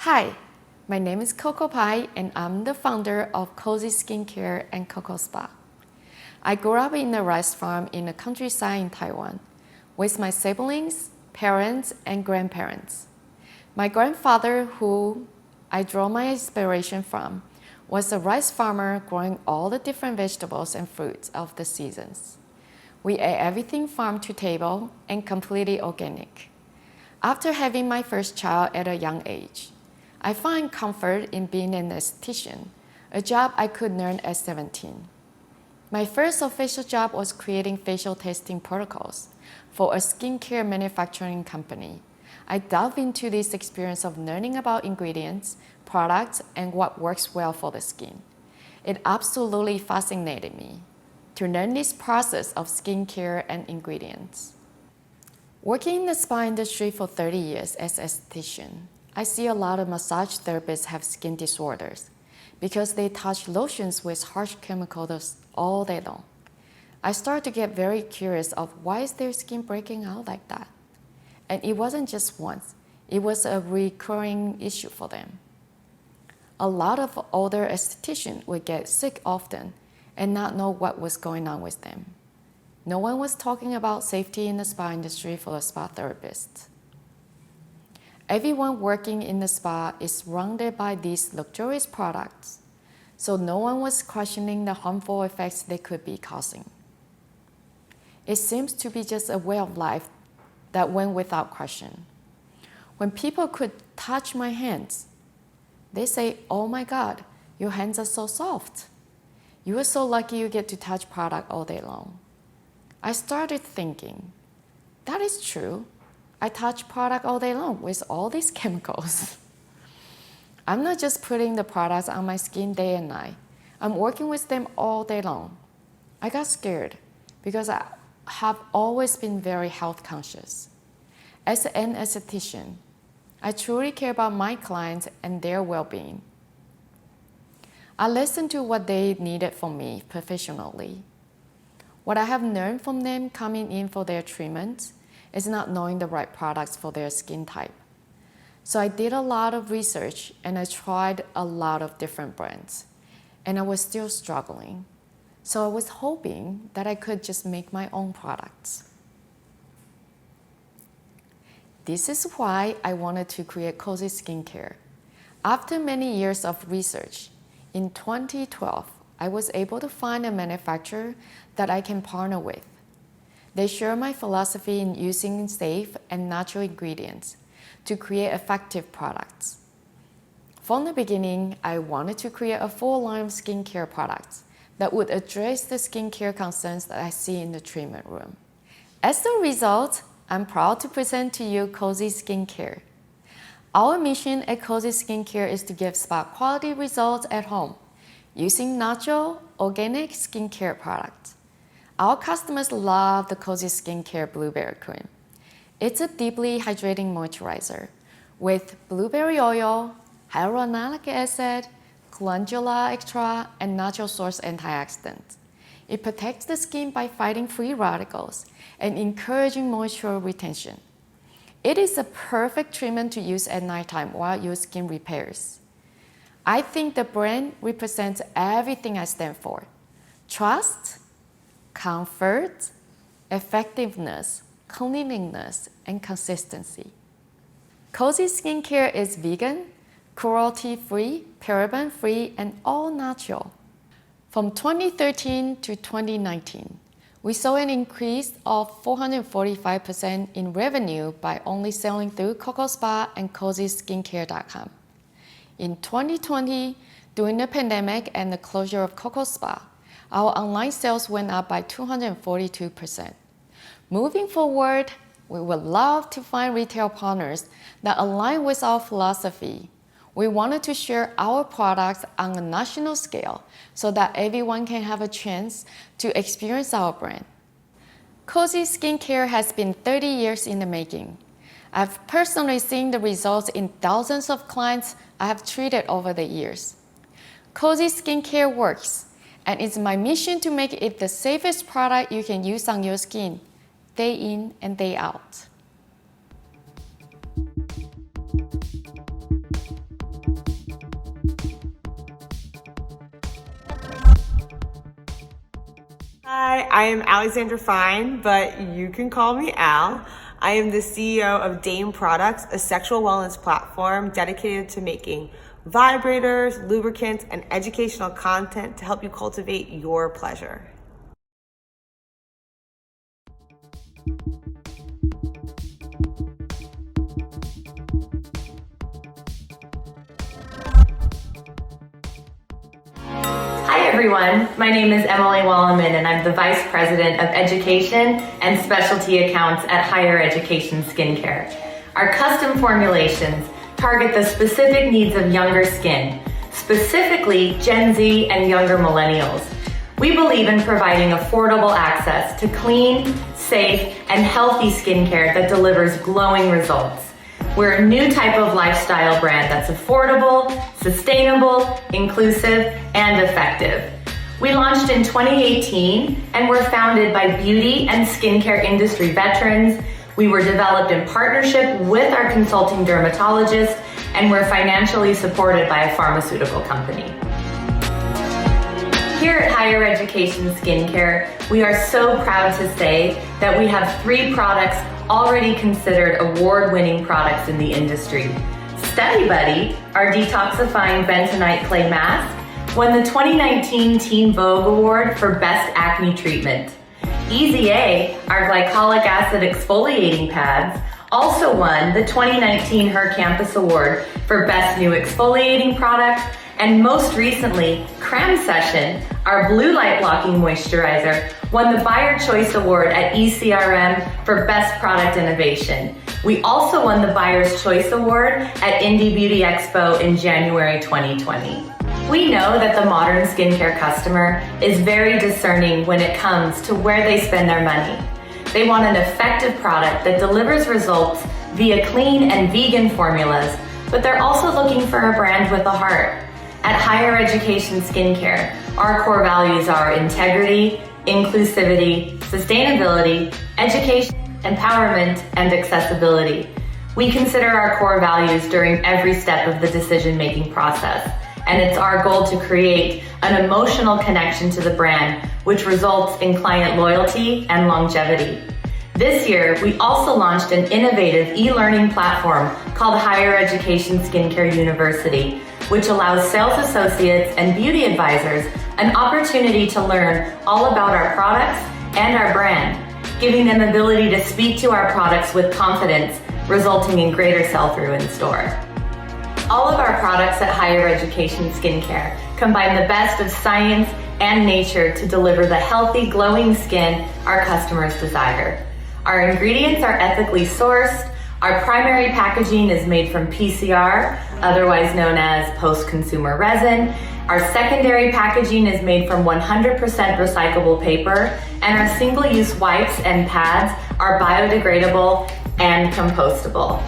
Hi, my name is Coco Pai and I'm the founder of Cozy Skincare and Coco Spa. I grew up in a rice farm in the countryside in Taiwan with my siblings, parents, and grandparents. My grandfather, who I draw my inspiration from, was a rice farmer growing all the different vegetables and fruits of the seasons. We ate everything farm to table and completely organic. After having my first child at a young age, I find comfort in being an esthetician, a job I could learn at 17. My first official job was creating facial testing protocols for a skincare manufacturing company. I delved into this experience of learning about ingredients, products, and what works well for the skin. It absolutely fascinated me to learn this process of skincare and ingredients. Working in the spa industry for 30 years as an esthetician, I see a lot of massage therapists have skin disorders because they touch lotions with harsh chemicals all day long. I started to get very curious of why is their skin breaking out like that? And it wasn't just once, it was a recurring issue for them. A lot of older estheticians would get sick often and not know what was going on with them. No one was talking about safety in the spa industry for the spa therapists. Everyone working in the spa is surrounded by these luxurious products, so no one was questioning the harmful effects they could be causing. It seems to be just a way of life that went without question. When people could touch my hands, they say, "Oh my God, your hands are so soft. You are so lucky you get to touch product all day long." I started thinking, that is true. I touch product all day long with all these chemicals. I'm not just putting the products on my skin day and night. I'm working with them all day long. I got scared because I have always been very health conscious. As an esthetician, I truly care about my clients and their well-being. I listened to what they needed from me professionally. What I have learned from them coming in for their treatments is not knowing the right products for their skin type. So I did a lot of research and I tried a lot of different brands, and I was still struggling. So I was hoping that I could just make my own products. This is why I wanted to create Cozy Skincare. After many years of research, in 2012, I was able to find a manufacturer that I can partner with. They share my philosophy in using safe and natural ingredients to create effective products. From the beginning, I wanted to create a full line of skincare products that would address the skincare concerns that I see in the treatment room. As a result, I'm proud to present to you Cozy Skincare. Our mission at Cozy Skincare is to give spa quality results at home using natural, organic skincare products. Our customers love the Cozy Skincare Blueberry Cream. It's a deeply hydrating moisturizer with blueberry oil, hyaluronic acid, calendula extract, and natural source antioxidants. It protects the skin by fighting free radicals and encouraging moisture retention. It is a perfect treatment to use at nighttime while your skin repairs. I think the brand represents everything I stand for: trust, comfort, effectiveness, cleanliness, and consistency. Cozy Skincare is vegan, cruelty-free, paraben-free, and all natural. From 2013 to 2019, we saw an increase of 445% in revenue by only selling through Coco Spa and CozySkincare.com. In 2020, during the pandemic and the closure of Coco Spa, our online sales went up by 242%. Moving forward, we would love to find retail partners that align with our philosophy. We wanted to share our products on a national scale so that everyone can have a chance to experience our brand. Cozy Skincare has been 30 years in the making. I've personally seen the results in thousands of clients I have treated over the years. Cozy Skincare works, and it's my mission to make it the safest product you can use on your skin, day in and day out. Hi, I am Alexandra Fine, but you can call me Al. I am the CEO of Dame Products, a sexual wellness platform dedicated to making vibrators, lubricants, and educational content to help you cultivate your pleasure. Hi everyone, my name is Emily Wallerman and I'm the Vice President of Education and Specialty Accounts at Higher Education Skincare. Our custom formulations target the specific needs of younger skin, specifically Gen Z and younger millennials. We believe in providing affordable access to clean, safe, and healthy skincare that delivers glowing results. We're a new type of lifestyle brand that's affordable, sustainable, inclusive, and effective. We launched in 2018 and were founded by beauty and skincare industry veterans. We were developed in partnership with our consulting dermatologist, and we're financially supported by a pharmaceutical company. Here at Higher Education Skincare, we are so proud to say that we have 3 products already considered award-winning products in the industry. Study Buddy, our detoxifying bentonite clay mask, won the 2019 Teen Vogue Award for Best Acne Treatment. Easy A, our glycolic acid exfoliating pads, also won the 2019 Her Campus Award for Best New Exfoliating Product, and most recently, Creme Session, our blue light blocking moisturizer, won the Buyer Choice Award at ECRM for Best Product Innovation. We also won the Buyer's Choice Award at Indie Beauty Expo in January 2020. We know that the modern skincare customer is very discerning when it comes to where they spend their money. They want an effective product that delivers results via clean and vegan formulas, but they're also looking for a brand with a heart. At Higher Education Skincare, our core values are integrity, inclusivity, sustainability, education, empowerment, and accessibility. We consider our core values during every step of the decision-making process, and it's our goal to create an emotional connection to the brand, which results in client loyalty and longevity. This year, we also launched an innovative e-learning platform called Higher Education Skincare University, which allows sales associates and beauty advisors an opportunity to learn all about our products and our brand, giving them ability to speak to our products with confidence, resulting in greater sell-through in store. All of our products at Higher Education Skincare combine the best of science and nature to deliver the healthy, glowing skin our customers desire. Our ingredients are ethically sourced. Our primary packaging is made from PCR, otherwise known as post-consumer resin. Our secondary packaging is made from 100% recyclable paper, and our single-use wipes and pads are biodegradable and compostable.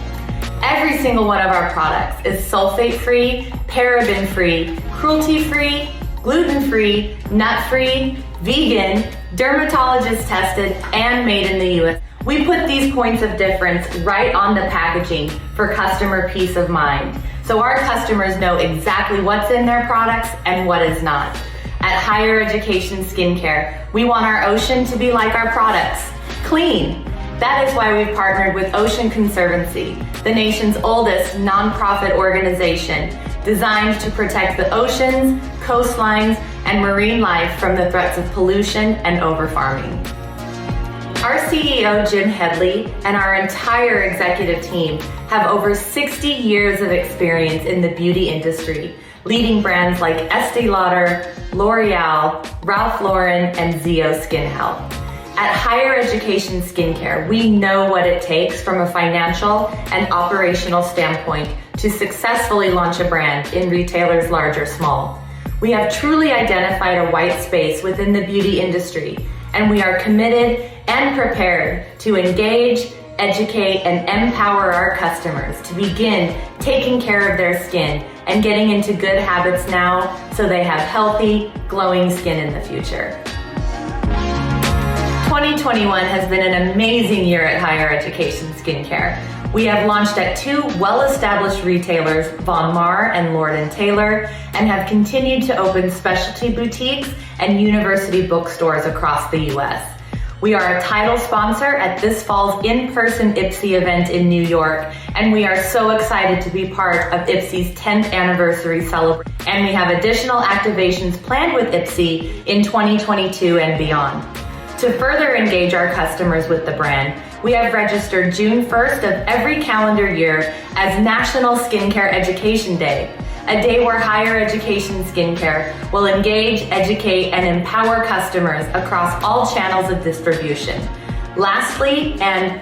Every single one of our products is sulfate-free, paraben-free, cruelty-free, gluten-free, nut-free, vegan, dermatologist-tested, and made in the US. We put these points of difference right on the packaging for customer peace of mind, so our customers know exactly what's in their products and what is not. At Higher Education Skincare, we want our ocean to be like our products, clean. That is why we've partnered with Ocean Conservancy, the nation's oldest nonprofit organization designed to protect the oceans, coastlines, and marine life from the threats of pollution and overfarming. Our CEO, Jim Headley, and our entire executive team have over 60 years of experience in the beauty industry, leading brands like Estee Lauder, L'Oreal, Ralph Lauren, and Zio Skin Health. At Higher Education Skincare, we know what it takes from a financial and operational standpoint to successfully launch a brand in retailers large or small. We have truly identified a white space within the beauty industry, and we are committed and prepared to engage, educate, and empower our customers to begin taking care of their skin and getting into good habits now so they have healthy, glowing skin in the future. 2021 has been an amazing year at higher education skincare. We have launched at 2 well-established retailers, Von Maur and Lord & Taylor, and have continued to open specialty boutiques and university bookstores across the US. We are a title sponsor at this fall's in-person IPSY event in New York, and we are so excited to be part of IPSY's 10th anniversary celebration. And we have additional activations planned with IPSY in 2022 and beyond. To further engage our customers with the brand, we have registered June 1st of every calendar year as National Skincare Education Day, a day where higher education skincare will engage, educate, and empower customers across all channels of distribution. Lastly, and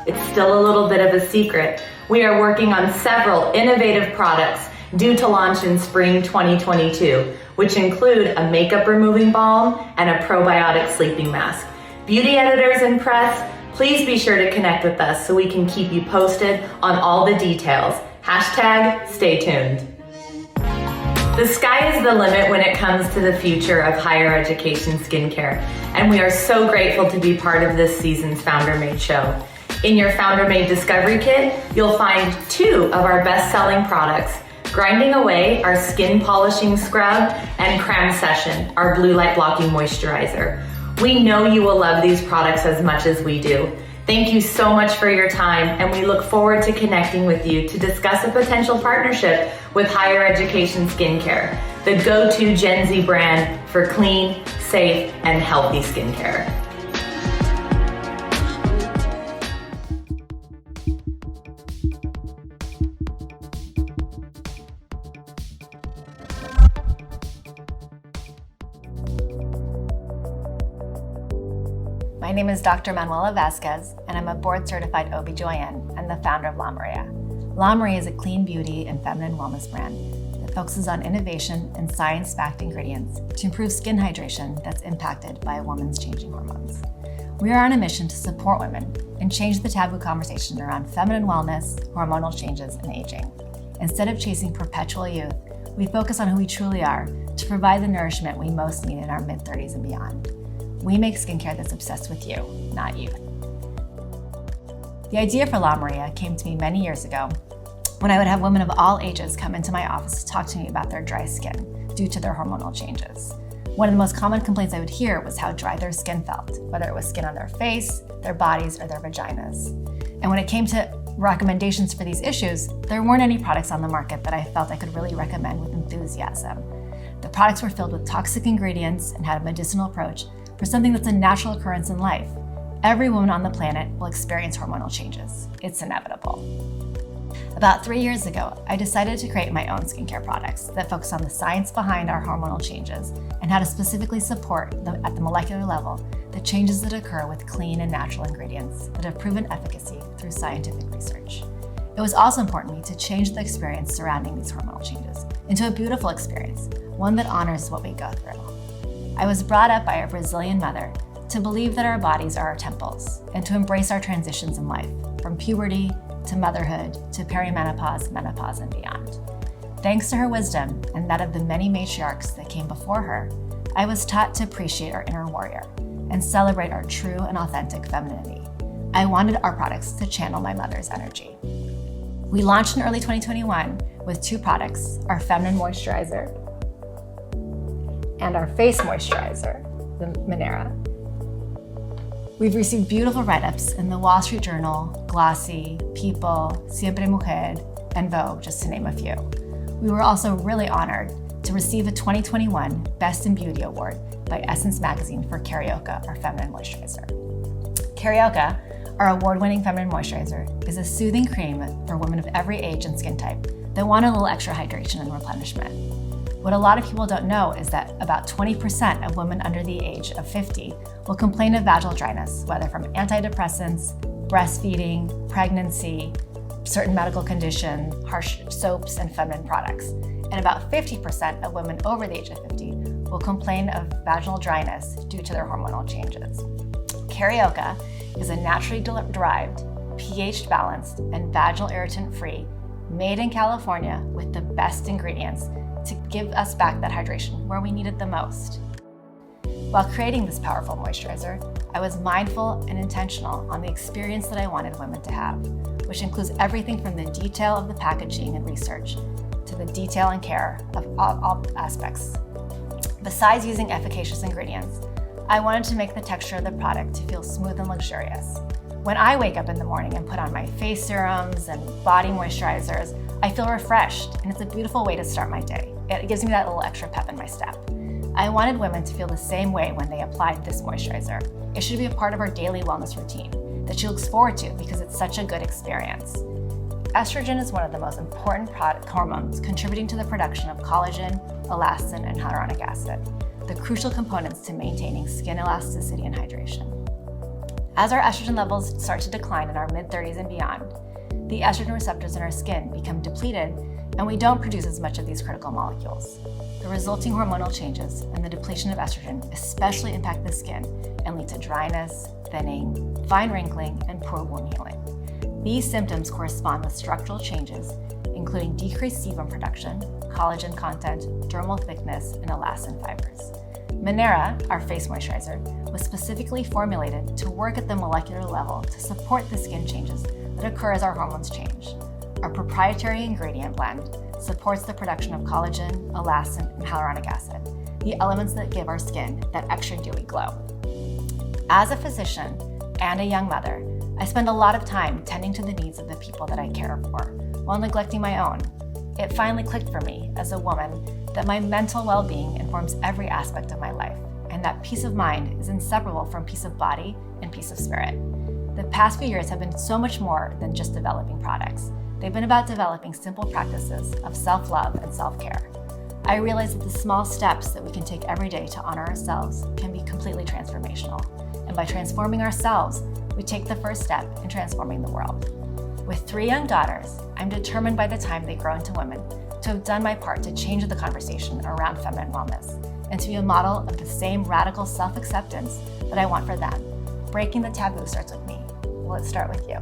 it's still a little bit of a secret, we are working on several innovative products due to launch in spring 2022, which include a makeup removing balm and a probiotic sleeping mask. Beauty editors and press, please be sure to connect with us so we can keep you posted on all the details. Hashtag stay tuned. The sky is the limit when it comes to the future of higher education skincare, and we are so grateful to be part of this season's Founder Made show. In your Founder Made Discovery Kit, you'll find 2 of our best-selling products, Grinding Away, our skin polishing scrub, and Creme Session, our blue light blocking moisturizer. We know you will love these products as much as we do. Thank you so much for your time, and we look forward to connecting with you to discuss a potential partnership with higher education skincare, the go-to Gen Z brand for clean, safe, and healthy skincare. My name is Dr. Manuela Vasquez, and I'm a board-certified OBGYN and the founder of La Maria. La Maria is a clean beauty and feminine wellness brand that focuses on innovation and science-backed ingredients to improve skin hydration that's impacted by a woman's changing hormones. We are on a mission to support women and change the taboo conversation around feminine wellness, hormonal changes, and aging. Instead of chasing perpetual youth, we focus on who we truly are to provide the nourishment we most need in our mid-30s and beyond. We make skincare that's obsessed with you, not youth. The idea for La Maria came to me many years ago when I would have women of all ages come into my office to talk to me about their dry skin due to their hormonal changes. One of the most common complaints I would hear was how dry their skin felt, whether it was skin on their face, their bodies, or their vaginas. And when it came to recommendations for these issues, there weren't any products on the market that I felt I could really recommend with enthusiasm. The products were filled with toxic ingredients and had a medicinal approach for something that's a natural occurrence in life. Every woman on the planet will experience hormonal changes. It's inevitable. About 3 years ago, I decided to create my own skincare products that focus on the science behind our hormonal changes and how to specifically support at the molecular level the changes that occur with clean and natural ingredients that have proven efficacy through scientific research. It was also important to me to change the experience surrounding these hormonal changes into a beautiful experience, one that honors what we go through. I was brought up by a Brazilian mother to believe that our bodies are our temples and to embrace our transitions in life, from puberty to motherhood to perimenopause, menopause, and beyond. Thanks to her wisdom and that of the many matriarchs that came before her, I was taught to appreciate our inner warrior and celebrate our true and authentic femininity. I wanted our products to channel my mother's energy. We launched in early 2021 with 2 products, our feminine moisturizer and our face moisturizer, the Minera. We've received beautiful write-ups in the Wall Street Journal, Glossy, People, Siempre Mujer, and Vogue, just to name a few. We were also really honored to receive a 2021 Best in Beauty Award by Essence Magazine for Carioca, our feminine moisturizer. Carioca, our award-winning feminine moisturizer, is a soothing cream for women of every age and skin type that want a little extra hydration and replenishment. What a lot of people don't know is that about 20% of women under the age of 50 will complain of vaginal dryness, whether from antidepressants, breastfeeding, pregnancy, certain medical conditions, harsh soaps, and feminine products. And about 50% of women over the age of 50 will complain of vaginal dryness due to their hormonal changes. Carioca is a naturally derived, pH-balanced, and vaginal irritant-free, made in California with the best ingredients to give us back that hydration where we need it the most. While creating this powerful moisturizer, I was mindful and intentional on the experience that I wanted women to have, which includes everything from the detail of the packaging and research to the detail and care of all aspects. Besides using efficacious ingredients, I wanted to make the texture of the product to feel smooth and luxurious. When I wake up in the morning and put on my face serums and body moisturizers, I feel refreshed, and it's a beautiful way to start my day. It gives me that little extra pep in my step. I wanted women to feel the same way when they applied this moisturizer. It should be a part of our daily wellness routine that she looks forward to because it's such a good experience. Estrogen is one of the most important hormones contributing to the production of collagen, elastin, and hyaluronic acid, the crucial components to maintaining skin elasticity and hydration. As our estrogen levels start to decline in our mid-30s and beyond, the estrogen receptors in our skin become depleted and we don't produce as much of these critical molecules. The resulting hormonal changes and the depletion of estrogen especially impact the skin and lead to dryness, thinning, fine wrinkling, and poor wound healing. These symptoms correspond with structural changes, including decreased sebum production, collagen content, dermal thickness, and elastin fibers. Minera, our face moisturizer, was specifically formulated to work at the molecular level to support the skin changes that occur as our hormones change. Our proprietary ingredient blend supports the production of collagen, elastin, and hyaluronic acid, the elements that give our skin that extra dewy glow. As a physician and a young mother, I spend a lot of time tending to the needs of the people that I care for, while neglecting my own. It finally clicked for me as a woman that my mental well-being informs every aspect of my life, and that peace of mind is inseparable from peace of body and peace of spirit. The past few years have been so much more than just developing products. They've been about developing simple practices of self-love and self-care. I realized that the small steps that we can take every day to honor ourselves can be completely transformational. And by transforming ourselves, we take the first step in transforming the world. With 3 young daughters, I'm determined by the time they grow into women to have done my part to change the conversation around feminine wellness and to be a model of the same radical self-acceptance that I want for them. Breaking the taboo starts with me. Well, let's start with you.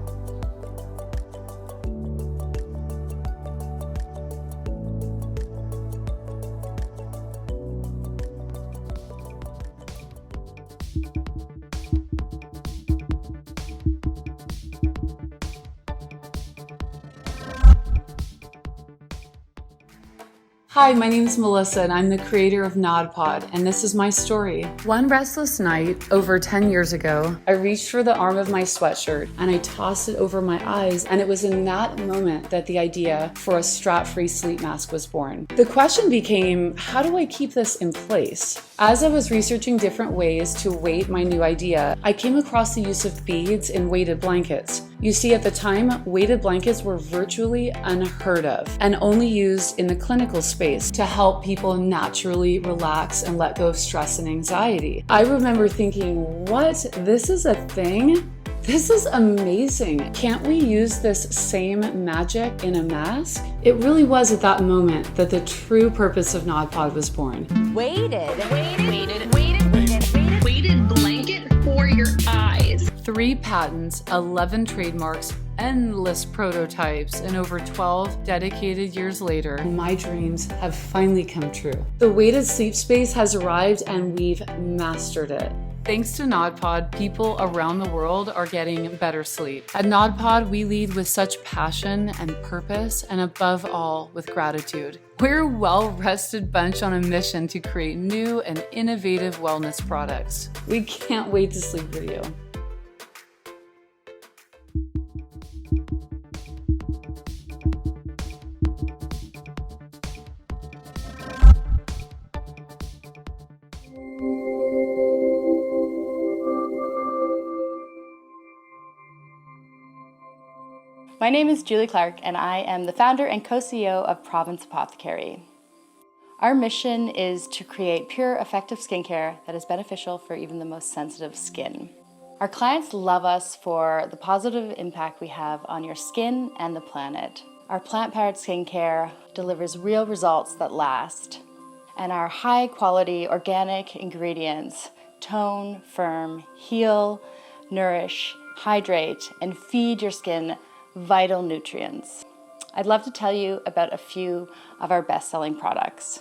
Hi, my name is Melissa and I'm the creator of NodPod, and this is my story. One restless night over 10 years ago, I reached for the arm of my sweatshirt and I tossed it over my eyes, and it was in that moment that the idea for a strap-free sleep mask was born. The question became, how do I keep this in place? As I was researching different ways to weight my new idea, I came across the use of beads in weighted blankets. You see, at the time, weighted blankets were virtually unheard of and only used in the clinical space to help people naturally relax and let go of stress and anxiety. I remember thinking, what? This is a thing? This is amazing. Can't we use this same magic in a mask? It really was at that moment that the true purpose of NodPod was born. Weighted blanket for your eyes. 3 patents, 11 trademarks, endless prototypes, and over 12 dedicated years later, my dreams have finally come true. The weighted sleep space has arrived and we've mastered it. Thanks to NodPod, people around the world are getting better sleep. At NodPod, we lead with such passion and purpose, and above all, with gratitude. We're a well-rested bunch on a mission to create new and innovative wellness products. We can't wait to sleep with you. My name is Julie Clark, and I am the founder and co-CEO of Province Apothecary. Our mission is to create pure, effective skincare that is beneficial for even the most sensitive skin. Our clients love us for the positive impact we have on your skin and the planet. Our plant-powered skincare delivers real results that last, and our high-quality organic ingredients tone, firm, heal, nourish, hydrate, and feed your skin vital nutrients. I'd love to tell you about a few of our best-selling products.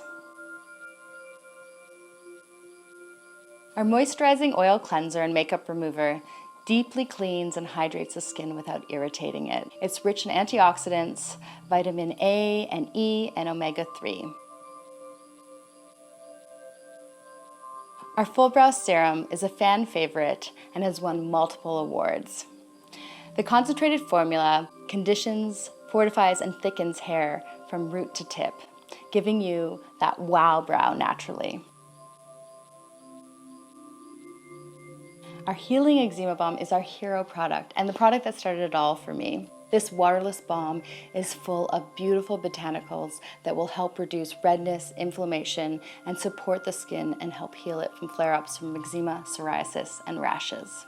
Our moisturizing oil cleanser and makeup remover deeply cleans and hydrates the skin without irritating it. It's rich in antioxidants, vitamin A and E, and omega-3. Our Full Brow Serum is a fan favorite and has won multiple awards. The concentrated formula conditions, fortifies, and thickens hair from root to tip, giving you that wow brow naturally. Our Healing Eczema Balm is our hero product and the product that started it all for me. This waterless balm is full of beautiful botanicals that will help reduce redness, inflammation, and support the skin and help heal it from flare-ups from eczema, psoriasis, and rashes.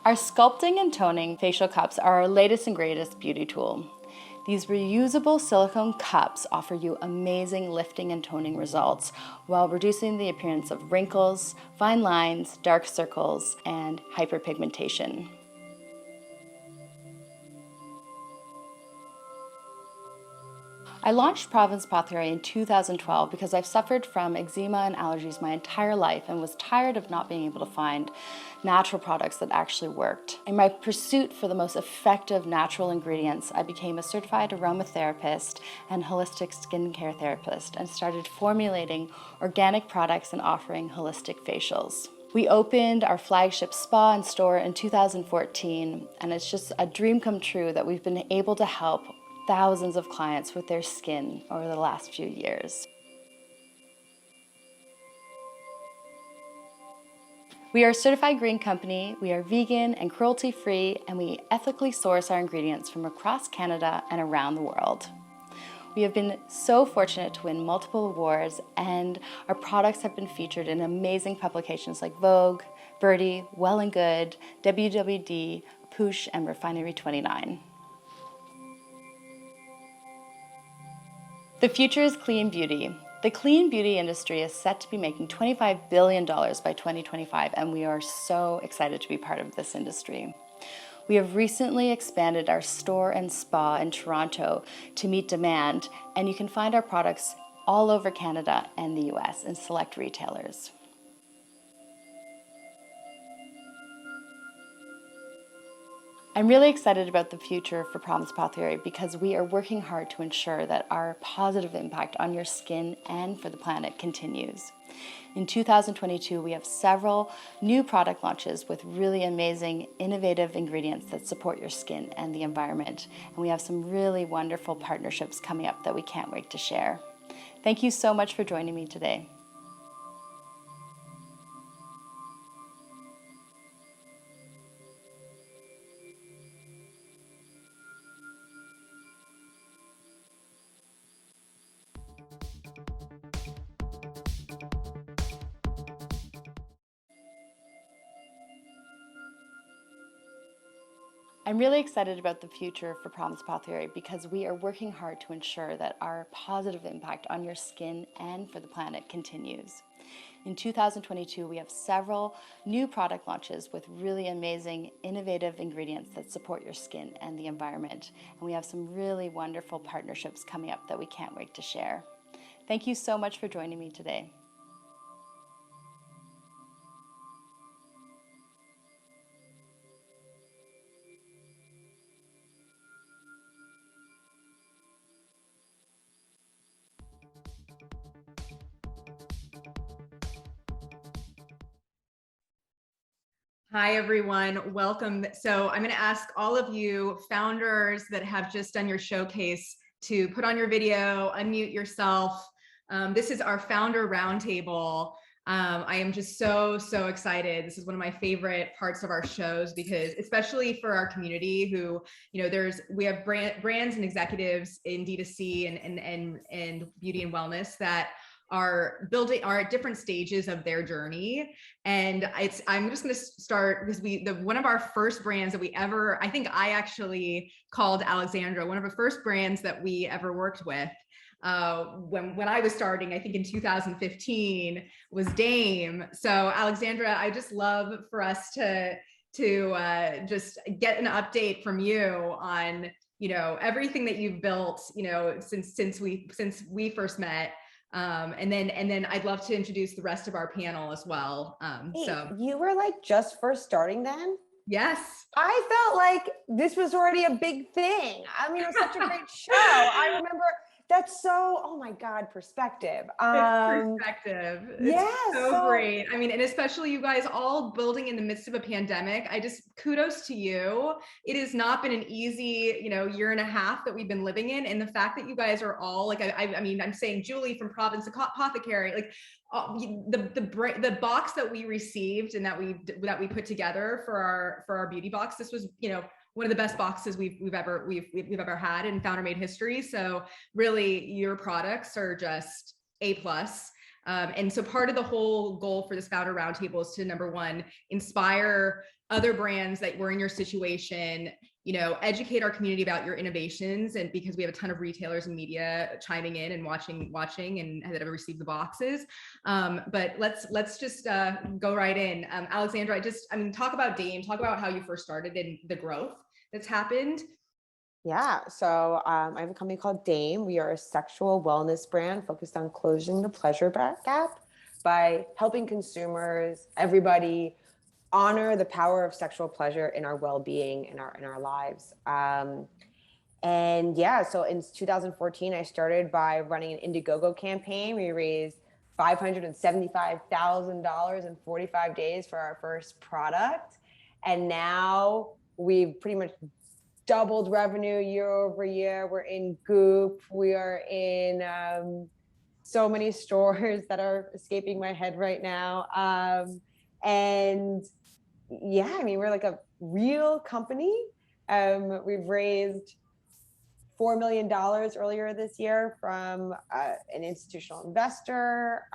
Our Sculpting and Toning facial cups are our latest and greatest beauty tool. These reusable silicone cups offer you amazing lifting and toning results while reducing the appearance of wrinkles, fine lines, dark circles, and hyperpigmentation. I launched Province Apothecary in 2012 because I've suffered from eczema and allergies my entire life and was tired of not being able to find natural products that actually worked. In my pursuit for the most effective natural ingredients, I became a certified aromatherapist and holistic skincare therapist and started formulating organic products and offering holistic facials. We opened our flagship spa and store in 2014, and it's just a dream come true that we've been able to help thousands of clients with their skin over the last few years. We are a certified green company, we are vegan and cruelty-free, and we ethically source our ingredients from across Canada and around the world. We have been so fortunate to win multiple awards, and our products have been featured in amazing publications like Vogue, Birdie, Well and Good, WWD, Poosh, and Refinery 29. The future is clean beauty. The clean beauty industry is set to be making $25 billion by 2025, and we are so excited to be part of this industry. We have recently expanded our store and spa in Toronto to meet demand, and you can find our products all over Canada and the US in select retailers. I'm really excited about the future for Province Apothecary because we are working hard to ensure that our positive impact on your skin and for the planet continues. In 2022, we have several new product launches with really amazing, innovative ingredients that support your skin and the environment. And we have some really wonderful partnerships coming up that we can't wait to share. Thank you so much for joining me today. I'm really excited about the future for Province Apothecary because we are working hard to ensure that our positive impact on your skin and for the planet continues. In 2022, we have several new product launches with really amazing, innovative ingredients that support your skin and the environment. And we have some really wonderful partnerships coming up that we can't wait to share. Thank you so much for joining me today. Hi, everyone. Welcome. So I'm going to ask all of you founders that have just done your showcase to put on your video, unmute yourself. This is our founder roundtable. I am just so excited. This is one of my favorite parts of our shows because especially for our community who, you know, we have brands and executives in D2C and beauty and wellness that are at different stages of their journey. And I'm just going to start because one of our first brands that we ever, I think I actually called Alexandra, one of the first brands that we ever worked with when I was starting, I think in 2015, was Dame. So Alexandra, I just love for us to just get an update from you on, you know, everything that you've built, you know, since we first met. And then I'd love to introduce the rest of our panel as well. Hey, you were like just first starting then? Yes. I felt like this was already a big thing. I mean, it was such a great show. I remember that's so, oh my God, perspective. Perspective. Yeah, It's so great. I mean, and especially you guys all building in the midst of a pandemic. I just kudos to you. It has not been an easy, year and a half that we've been living in. And the fact that you guys are all like, I mean, I'm saying Julie from Province Apothecary, like the box that we received and that we put together for our beauty box. This was, one of the best boxes we've ever had in Founder Made history. So really, your products are just A+. And so part of the whole goal for this Founder Roundtable is to, number one, inspire other brands that were in your situation, educate our community about your innovations. And because we have a ton of retailers and media chiming in and watching and that have received the boxes. But let's just go right in. Alexandra, talk about Dame, talk about how you first started and the growth that's happened. Yeah, so I have a company called Dame. We are a sexual wellness brand focused on closing the pleasure gap by helping consumers, everybody, honor the power of sexual pleasure in our well-being, in our lives. And yeah, so in 2014, I started by running an Indiegogo campaign. We raised $575,000 in 45 days for our first product. And now we've pretty much doubled revenue year over year. We're in Goop. We are in so many stores that are escaping my head right now. And yeah, I mean, we're like a real company. We've raised $4 million earlier this year from an institutional investor.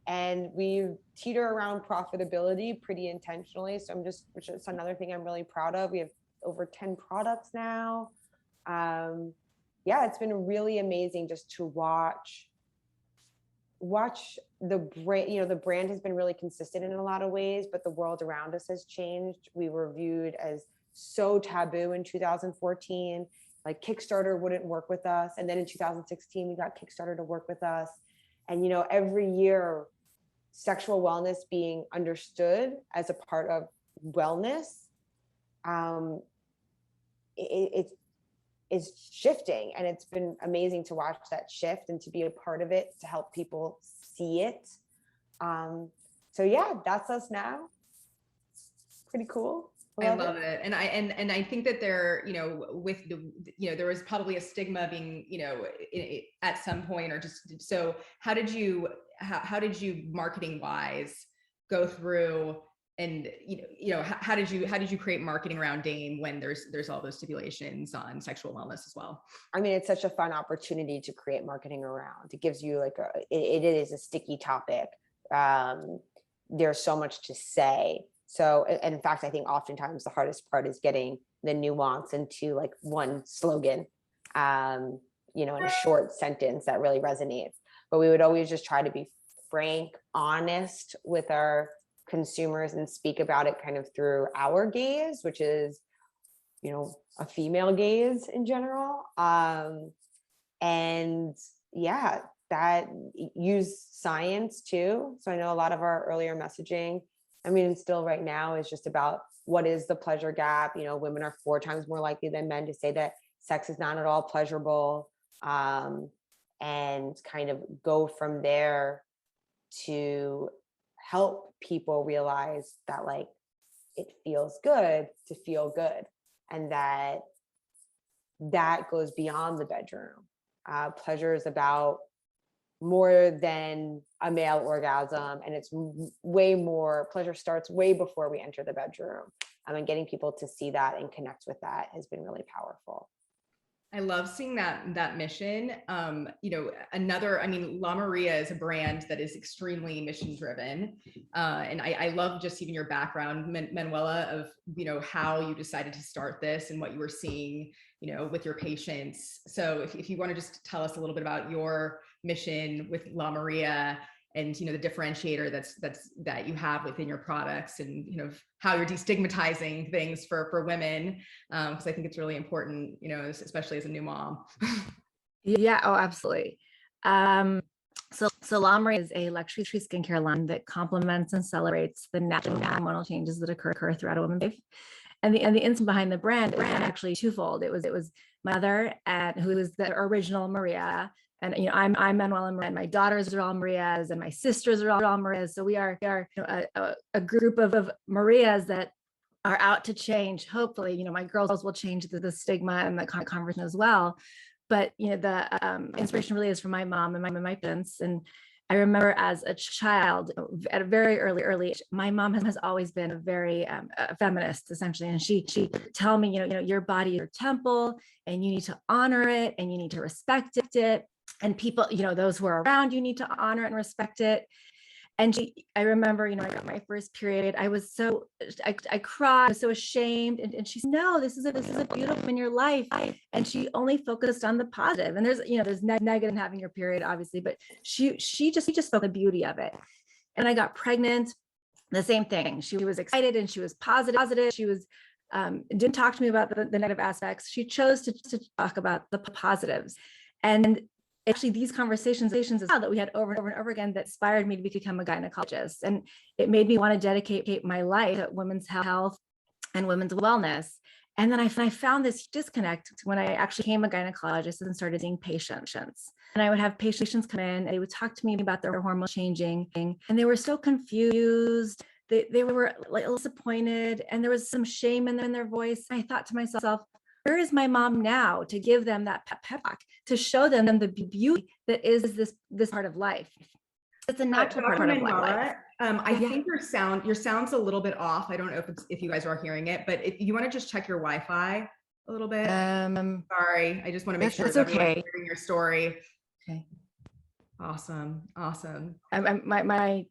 And we teeter around profitability pretty intentionally. So which is another thing I'm really proud of. We have over 10 products now. Yeah, it's been really amazing just to watch the brand. The brand has been really consistent in a lot of ways, but the world around us has changed. We were viewed as so taboo in 2014. Like Kickstarter wouldn't work with us. And then in 2016, we got Kickstarter to work with us. And, every year, sexual wellness being understood as a part of wellness, it's shifting. And it's been amazing to watch that shift and to be a part of it, to help people see it. So yeah, that's us now. Pretty cool. I love it. And I think that there, with there was probably a stigma being, at some point, or just, so how did you marketing wise go through and, how did you create marketing around Dame when there's all those stipulations on sexual wellness as well? I mean, it's such a fun opportunity to create marketing around. It gives you it is a sticky topic. There's so much to say. So, and in fact, I think oftentimes the hardest part is getting the nuance into like one slogan, in a short sentence that really resonates. But we would always just try to be frank, honest with our consumers and speak about it kind of through our gaze, which is, a female gaze in general. And yeah, that use science too. So I know a lot of our earlier messaging, and still right now, is just about what is the pleasure gap. Women are 4 times more likely than men to say that sex is not at all pleasurable, and kind of go from there to help people realize that it feels good to feel good, and that goes beyond the bedroom. Pleasure is about more than a male orgasm, and it's way more. Pleasure starts way before we enter the bedroom, and getting people to see that and connect with that has been really powerful. I love seeing that mission. La Maria is a brand that is extremely mission driven. And I love just even your background, Manuela, of, how you decided to start this and what you were seeing, with your patients. So if you want to just tell us a little bit about your mission with La Maria and, the differentiator that you have within your products, and, how you're destigmatizing things for women. Because I think it's really important, especially as a new mom. Yeah. Oh, absolutely. So Salamra is a luxury skincare line that complements and celebrates the natural hormonal changes that occur throughout a woman's life. And the inspiration behind the brand is actually twofold. It was my mother, who is the original Maria, and I'm Manuela Maria, and my daughters are all Marias, and my sisters are all Marias. So we are a group of Marias that are out to change. Hopefully, my girls will change the stigma and the conversation as well. But the inspiration really is from my mom and my parents. And I remember as a child, at a very early age, my mom has always been a very feminist, essentially. And she tell me, your body, your temple, and you need to honor it, and you need to respect it. And people, those who are around you need to honor it and respect it. And I remember, I got my first period. I cried, I was so ashamed. And she said, no, this is a beautiful in your life. And she only focused on the positive. And there's negative in having your period, obviously, but she just spoke the beauty of it. And I got pregnant, the same thing. She was excited and she was positive. She was, didn't talk to me about the negative aspects. She chose to talk about the positives. And actually these conversations that we had over and over again that inspired me to become a gynecologist. And it made me want to dedicate my life to women's health and women's wellness. And then I found this disconnect when I actually became a gynecologist and started seeing patients. And I would have patients come in and they would talk to me about their hormone changing, and they were so confused. They were like disappointed, and there was some shame in their voice. And I thought to myself, where is my mom now to give them that pep talk, to show them the beauty that is this part of life? It's a natural part of life. I think your sound's a little bit off. I don't know if you guys are hearing it, but if you want to just check your Wi-Fi a little bit. Sorry, I just want to make sure it's okay. Hearing your story. Okay. Awesome. My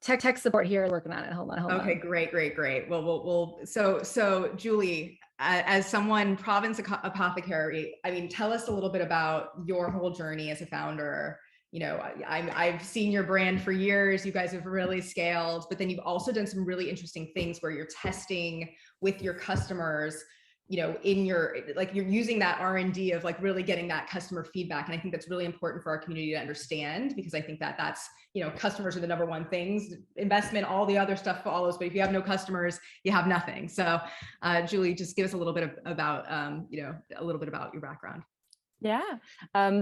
tech support here is working on it. Hold on. Okay, great. Well, so Julie, as someone, Province Apothecary, I mean, tell us a little bit about your whole journey as a founder. I've seen your brand for years. You guys have really scaled, but then you've also done some really interesting things where you're testing with your customers, you're using that R&D of really getting that customer feedback. And I think that's really important for our community to understand, because I think that's, customers are the number one things. Investment, all the other stuff follows, but if you have no customers, you have nothing. So Julie, just give us a little bit about your background. Yeah.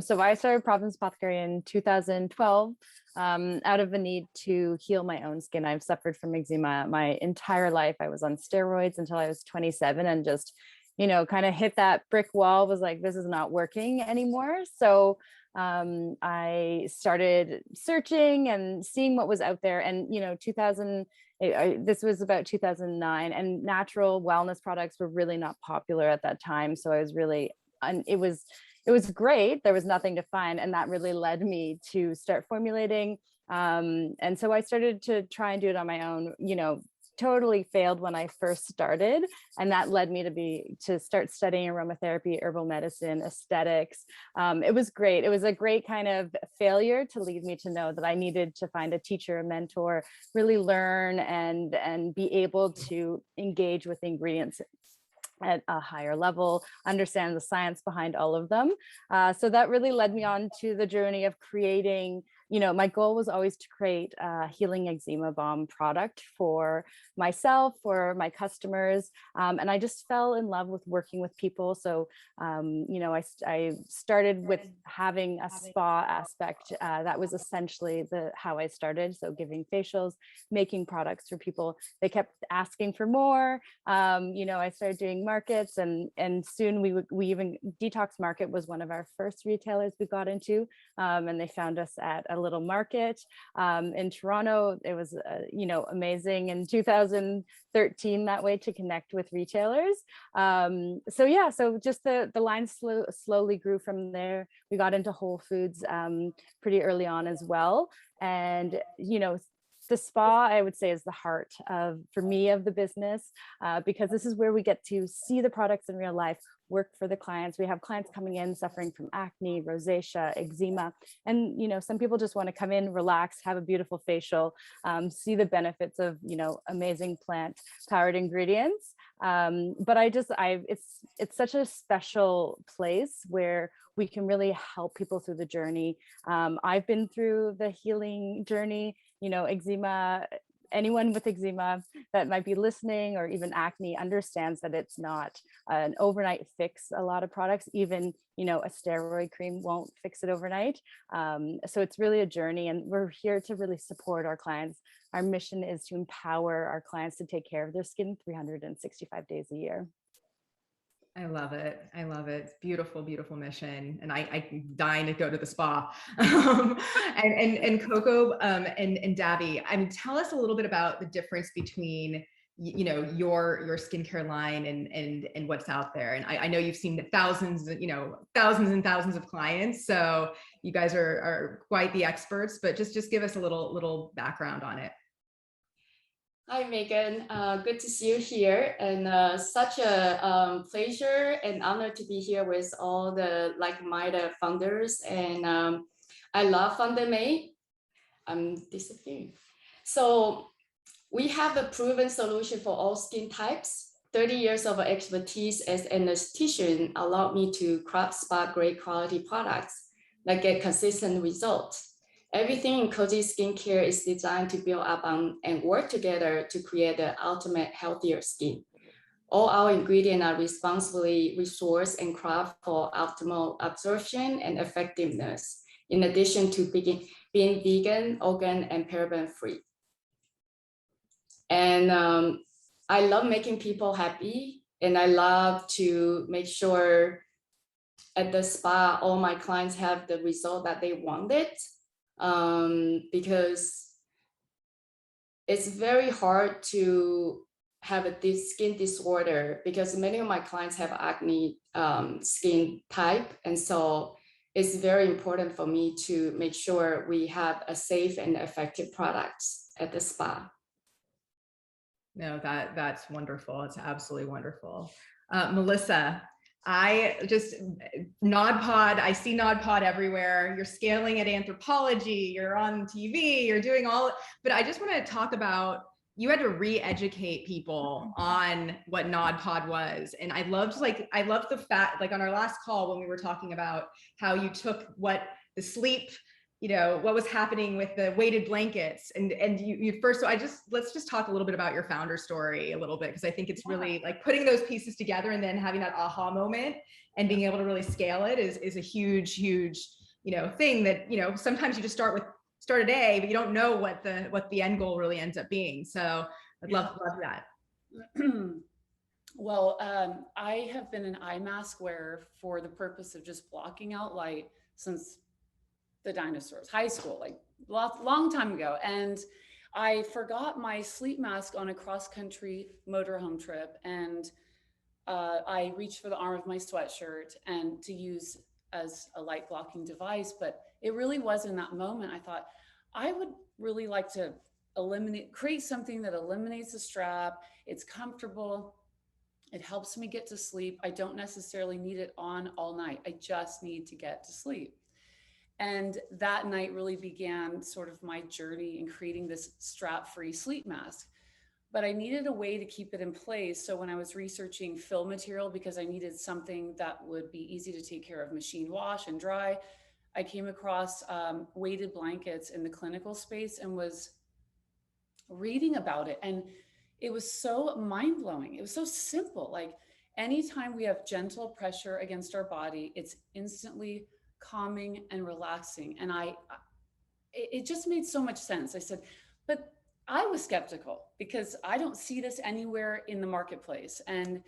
So I started Province Apothecary in 2012 out of a need to heal my own skin. I've suffered from eczema my entire life. I was on steroids until I was 27 and just, kind of hit that brick wall, was like, this is not working anymore. So I started searching and seeing what was out there. And, this was about 2009, and natural wellness products were really not popular at that time. So I was really, it was great. There was nothing to find. And that really led me to start formulating. And so I started to try and do it on my own, totally failed when I first started. And that led me to start studying aromatherapy, herbal medicine, aesthetics. It was great. It was a great kind of failure to lead me to know that I needed to find a teacher, a mentor, really learn and be able to engage with ingredients at a higher level, understand the science behind all of them. So that really led me on to the journey of creating, my goal was always to create a healing eczema balm product for myself, for my customers. And I just fell in love with working with people. So, I started with having a spa aspect. That was essentially how I started. So giving facials, making products for people. They kept asking for more. I started doing markets, and soon we even Detox Market was one of our first retailers we got into, and they found us at a little market in Toronto. It was amazing in 2013 that way to connect with retailers. So just the line slowly grew from there. We got into Whole Foods pretty early on as well, and the spa, I would say, is the heart for me of the business, because this is where we get to see the products in real life, work for the clients. We have clients coming in suffering from acne, rosacea, eczema, and some people just want to come in, relax, have a beautiful facial, see the benefits of amazing plant-powered ingredients. But it's such a special place where we can really help people through the journey. I've been through the healing journey, eczema. Anyone with eczema that might be listening, or even acne, understands that it's not an overnight fix. A lot of products, even a steroid cream won't fix it overnight. So it's really a journey, and we're here to really support our clients. Our mission is to empower our clients to take care of their skin 365 days a year. I love it. I love it. It's beautiful, beautiful mission. And I'm dying to go to the spa. And Coco and Dabby, tell us a little bit about the difference between your skincare line and what's out there. And I know you've seen thousands and thousands of clients. So you guys are quite the experts, but just give us a little background on it. Hi, Megan. Good to see you here, and such a pleasure and honor to be here with all the like-minded founders. And I love Founder May. I'm disappearing. So we have a proven solution for all skin types. 30 years of expertise as an esthetician allowed me to craft spot great quality products that get consistent results. Everything in Cozy Skincare is designed to build up on and work together to create the ultimate healthier skin. All our ingredients are responsibly resourced and crafted for optimal absorption and effectiveness, in addition to being vegan, organ, and paraben-free. And I love making people happy, and I love to make sure at the spa, all my clients have the result that they wanted. Because it's very hard to have a skin disorder, because many of my clients have acne skin type. And so it's very important for me to make sure we have a safe and effective products at the spa. No, that's wonderful. It's absolutely wonderful. Melissa, I see NodPod everywhere. You're scaling at Anthropology, you're on TV, you're doing but I just want to talk about, you had to re-educate people on what NodPod was. And I loved the fact, on our last call when we were talking about how you took what the sleep, what was happening with the weighted blankets, and you first, so let's just talk a little bit about your founder story a little bit, because I think it's really putting those pieces together and then having that aha moment and being able to really scale it is a huge thing that, sometimes you just start a day, but you don't know what the end goal really ends up being. So I'd love that. Well, I have been an eye mask wearer for the purpose of just blocking out light since the dinosaurs, high school, long time ago. And I forgot my sleep mask on a cross-country motorhome trip, and I reached for the arm of my sweatshirt and to use as a light blocking device. But it really was in that moment, I thought, I would really like to create something that eliminates the strap. It's comfortable. It helps me get to sleep. I don't necessarily need it on all night. I just need to get to sleep. And that night really began sort of my journey in creating this strap-free sleep mask. But I needed a way to keep it in place. So when I was researching fill material, because I needed something that would be easy to take care of machine wash and dry, I came across weighted blankets in the clinical space and was reading about it. And it was so mind-blowing. It was so simple. Anytime we have gentle pressure against our body, it's instantly calming and relaxing. And it just made so much sense. I said, but I was skeptical because I don't see this anywhere in the marketplace. And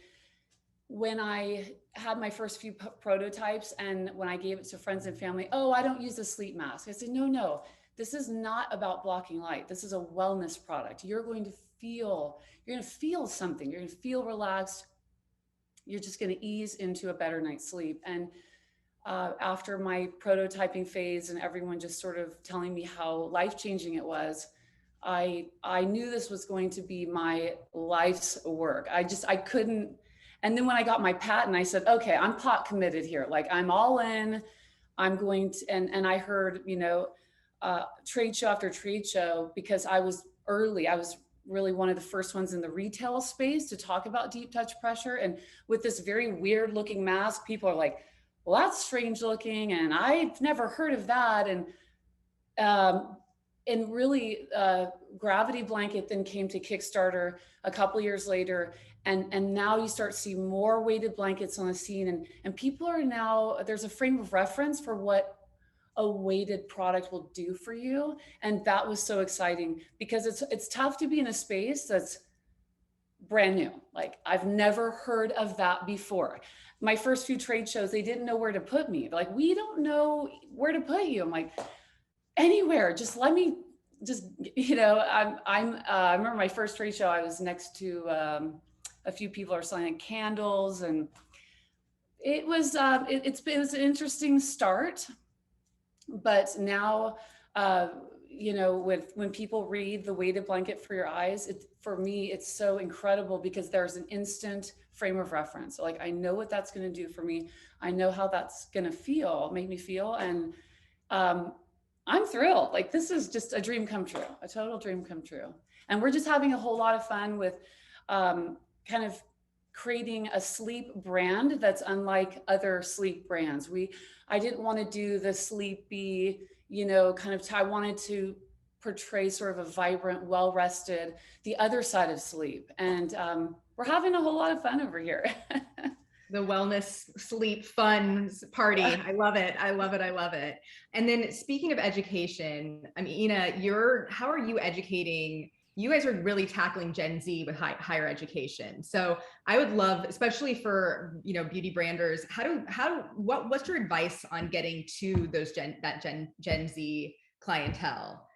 when I had my first few prototypes, and when I gave it to friends and family, oh, I don't use a sleep mask. I said, no, this is not about blocking light. This is a wellness product. You're going to feel something. You're going to feel relaxed. You're just going to ease into a better night's sleep. And after my prototyping phase and everyone just sort of telling me how life-changing it was, I knew this was going to be my life's work. I couldn't. And then when I got my patent, I said, okay, I'm pot committed here. I'm all in. I'm going to, and I heard, trade show after trade show, because I was early. I was really one of the first ones in the retail space to talk about deep touch pressure. And with this very weird looking mask, people are like, well, that's strange looking, and I've never heard of that. And really, Gravity Blanket then came to Kickstarter a couple years later. And now you start seeing more weighted blankets on the scene, and people are now, there's a frame of reference for what a weighted product will do for you. And that was so exciting, because it's tough to be in a space that's brand new. Like, I've never heard of that before. My first few trade shows, they didn't know where to put me. They're like, we don't know where to put you. I'm like, anywhere, just let me, just, you know, I remember my first trade show, I was next to a few people are selling candles, and it was, it was an interesting start. But now, you know, when people read the weighted blanket for your eyes, for me, it's so incredible, because there's an instant frame of reference. Like, I know what that's going to do for me. I know how that's going to make me feel. And I'm thrilled. Like, this is just a dream come true, a total dream come true. And we're just having a whole lot of fun with kind of creating a sleep brand that's unlike other sleep brands. I didn't want to do the sleepy, you know, kind of, I wanted to portray sort of a vibrant, well-rested, the other side of sleep. And we're having a whole lot of fun over here. The wellness, sleep, fun party. I love it. I love it. I love it. And then speaking of education, I mean, Ina, how are you educating? You guys are really tackling Gen Z with higher education. So I would love, especially for, you know, beauty branders, what's your advice on getting to those Gen Z clientele?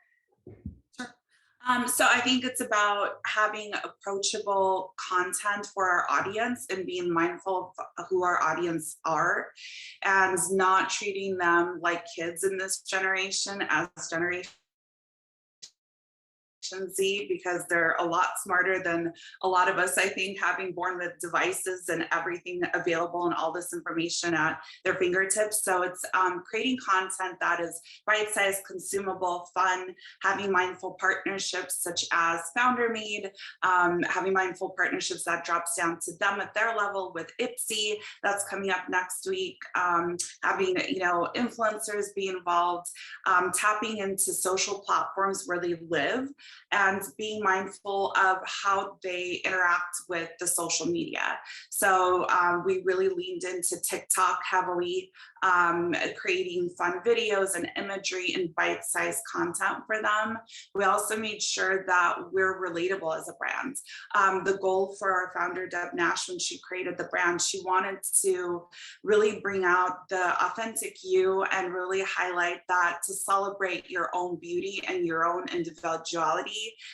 So I think it's about having approachable content for our audience and being mindful of who our audience are, and not treating them like kids in this generation as Generation Z, because they're a lot smarter than a lot of us, I think, having born with devices and everything available and all this information at their fingertips. So it's creating content that is bite-sized, consumable, fun, having mindful partnerships such as Founder Made, having mindful partnerships that drops down to them at their level with Ipsy, that's coming up next week, having, you know, influencers be involved, tapping into social platforms where they live, and being mindful of how they interact with the social media. So we really leaned into TikTok heavily, creating fun videos and imagery and bite-sized content for them. We also made sure that we're relatable as a brand. The goal for our founder, Deb Nash, when she created the brand, she wanted to really bring out the authentic you and really highlight that, to celebrate your own beauty and your own individuality.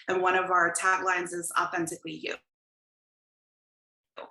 And one of our taglines is authentically you.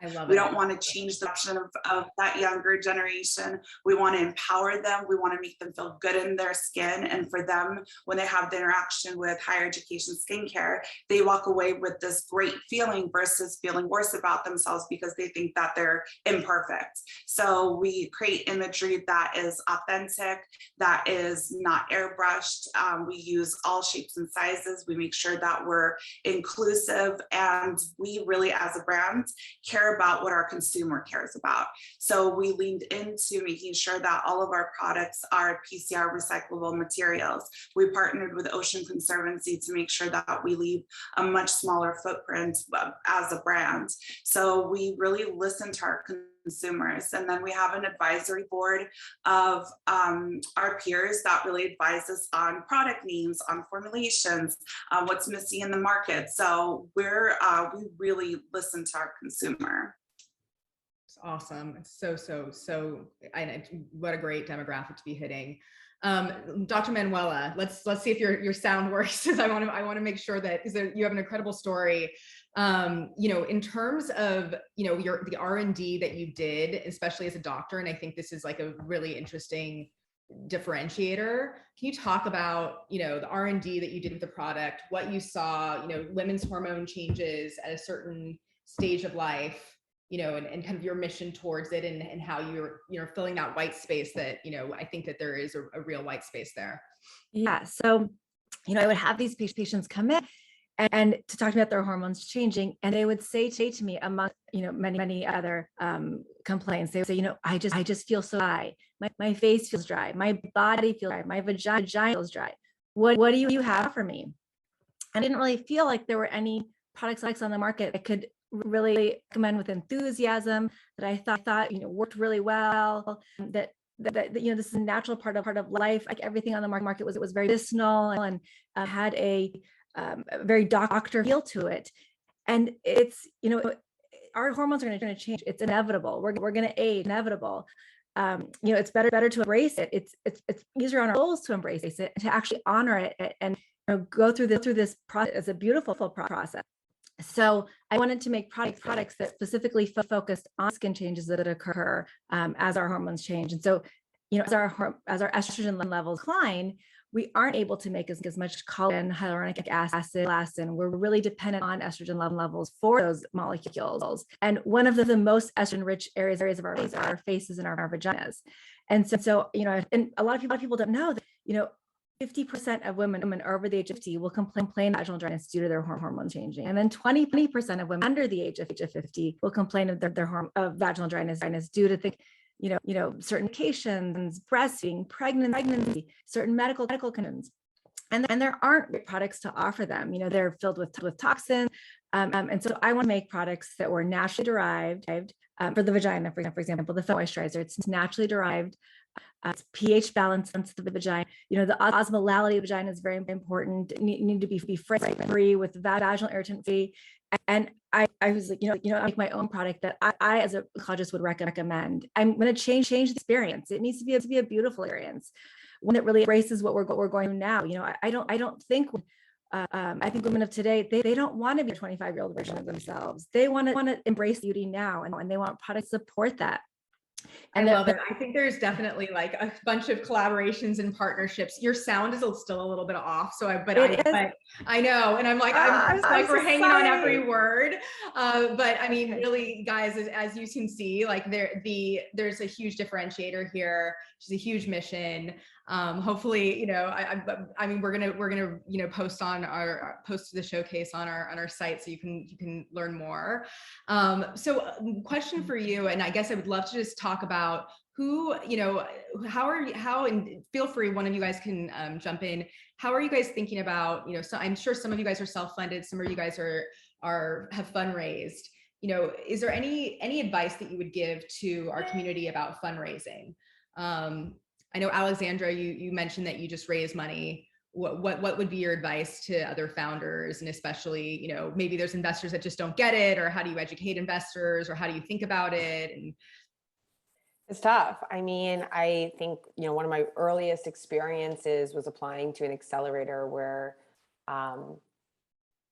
I love We it. don't want to change the option of that younger generation. We want to empower them. We want to make them feel good in their skin. And for them, when they have the interaction with higher education skincare, they walk away with this great feeling versus feeling worse about themselves because they think that they're imperfect. So we create imagery that is authentic, that is not airbrushed. We use all shapes and sizes. We make sure that we're inclusive, and we really, as a brand, care about what our consumer cares about. So we leaned into making sure that all of our products are PCR recyclable materials. We partnered with Ocean Conservancy to make sure that we leave a much smaller footprint as a brand. So we really listen to our consumers. And then we have an advisory board of our peers that really advise us on product names, on formulations, what's missing in the market. So we really listen to our consumer. It's awesome. It's so, what a great demographic to be hitting. Dr. Manuela, let's see if your sound works, because I want to make sure that, because you have an incredible story. In terms of, the R&D that you did, especially as a doctor, and I think this is like a really interesting differentiator. Can you talk about, the R&D that you did with the product, what you saw, women's hormone changes at a certain stage of life, and kind of your mission towards it, and how you're filling that white space that, I think that there is a real white space there. Yeah. So, I would have these patients come in, and to talk about their hormones changing. And they would say to me, among many other complaints, they would say, I just feel so dry. My face feels dry. My body feels dry. My vagina feels dry. What do you have for me? I didn't really feel like there were any products on the market that could really recommend with enthusiasm, that I thought worked really well, that this is a natural part of life. Like everything on the market was very medicinal and had a very doctor feel to it. And it's our hormones are going to change. It's inevitable. We're going to age. Inevitable. It's better to embrace it. It's easier on our souls to embrace it, to actually honor it, and go through this process. It's a beautiful process. So I wanted to make products that specifically focused on skin changes that occur as our hormones change. And so, as our estrogen levels decline, we aren't able to make as much collagen, hyaluronic acid, elastin. We're really dependent on estrogen levels for those molecules. And one of the most estrogen-rich areas of our face are our faces and our vaginas. And so, and a lot of people don't know that, 50% of women over the age of 50 will complain of vaginal dryness due to their hormones changing. And then 20% of women under the age of 50 will complain of their vaginal dryness due to certain medications, breastfeeding, pregnancy, certain medical conditions. And there aren't products to offer them. They're filled with toxins. And so I want to make products that were naturally derived for the vagina, for example, the moisturizer. It's naturally derived. It's pH balance of the vagina. The osmolality of the vagina is very important. You need to be free with vaginal irritant free. And I was like, I make my own product that I as a oncologist would recommend. I'm going to change the experience. It needs to be a beautiful experience, one that really embraces what we're going through now. I don't think. I think women of today, they don't want to be a 25-year-old version of themselves. They want to embrace beauty now, and they want products to support that. And I love it. I think there's definitely like a bunch of collaborations and partnerships. Your sound is still a little bit off. So I know. And I'm like, we're hanging on every word. But I mean, really guys, as you can see, like there's a huge differentiator here. She's a huge mission. Hopefully, I mean, we're gonna post to the showcase on our site so you can learn more. So question for you, and I guess I would love to just talk about who, and feel free, one of you guys can jump in. How are you guys thinking about, so I'm sure some of you guys are self-funded, some of you guys have fundraised. Is there any advice that you would give to our community about fundraising? I know, Alexandra, you mentioned that you just raised money. What would be your advice to other founders, and especially, maybe there's investors that just don't get it, or how do you educate investors, or how do you think about it? And it's tough. I mean, I think, one of my earliest experiences was applying to an accelerator where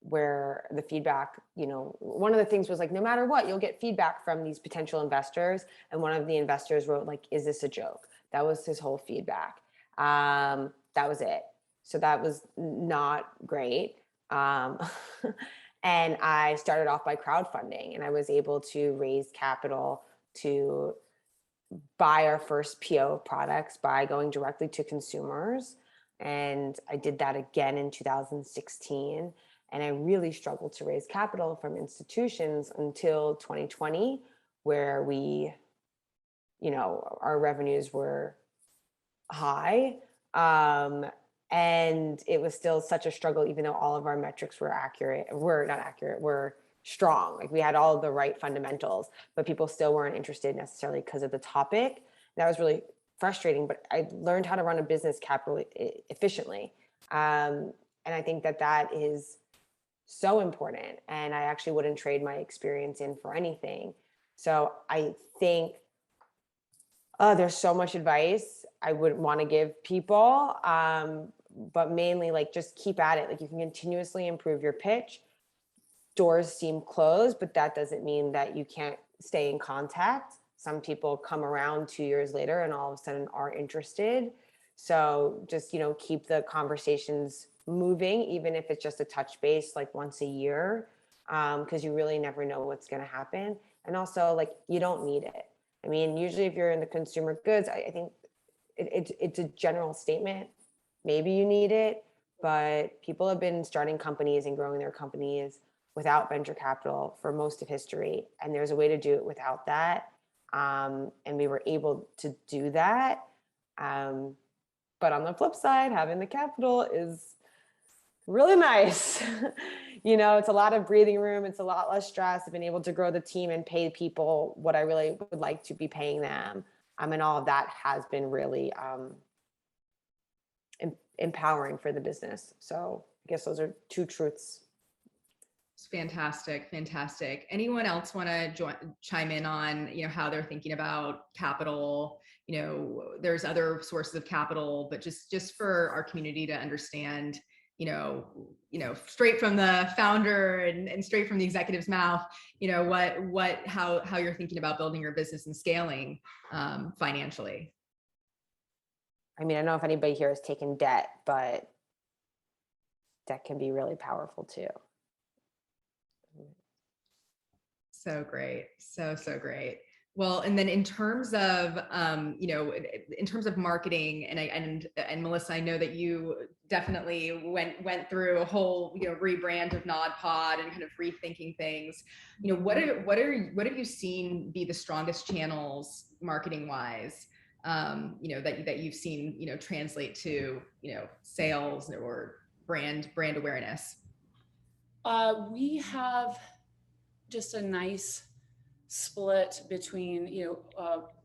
the feedback, one of the things was like, no matter what, you'll get feedback from these potential investors. And one of the investors wrote like, is this a joke? That was his whole feedback. That was it. So that was not great. And I started off by crowdfunding, and I was able to raise capital to buy our first PO products by going directly to consumers. And I did that again in 2016. And I really struggled to raise capital from institutions until 2020, where we, our revenues were high. And it was still such a struggle, even though all of our metrics were strong. Like we had all the right fundamentals, but people still weren't interested necessarily because of the topic. That was really frustrating, but I learned how to run a business capital efficiently. And I think that is so important. And I actually wouldn't trade my experience in for anything. So I think there's so much advice I would want to give people, but mainly like just keep at it. Like you can continuously improve your pitch. Doors seem closed, but that doesn't mean that you can't stay in contact. Some people come around 2 years later and all of a sudden are interested. So just, keep the conversations moving, even if it's just a touch base like once a year, because you really never know what's going to happen. And also, like, you don't need it. I mean, usually if you're in the consumer goods, I think it's a general statement. Maybe you need it, but people have been starting companies and growing their companies without venture capital for most of history. And there's a way to do it without that. And we were able to do that. But on the flip side, having the capital is really nice. It's a lot of breathing room. It's a lot less stress. I've been able to grow the team and pay people what I really would like to be paying them. And all of that has been really empowering for the business. So I guess those are two truths. It's fantastic. Fantastic. Anyone else want to chime in on, how they're thinking about capital? There's other sources of capital, but just for our community to understand, straight from the founder and straight from the executive's mouth, how you're thinking about building your business and scaling financially. I mean, I don't know if anybody here has taken debt, but debt can be really powerful too. So great. So great. Well, and then in terms of, in terms of marketing and Melissa, I know that you definitely went through a whole, rebrand of NodPod and kind of rethinking things. What have you seen be the strongest channels marketing wise, that you've seen, translate to, sales or brand awareness? We have just a nice split between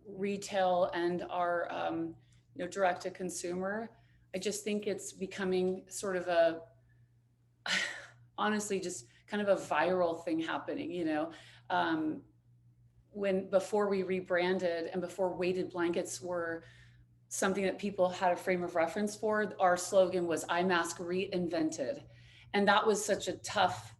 retail and our direct to consumer. I just think it's becoming sort of a honestly just kind of a viral thing happening. Before we rebranded and before weighted blankets were something that people had a frame of reference for, our slogan was "I Mask Reinvented," and that was such a tough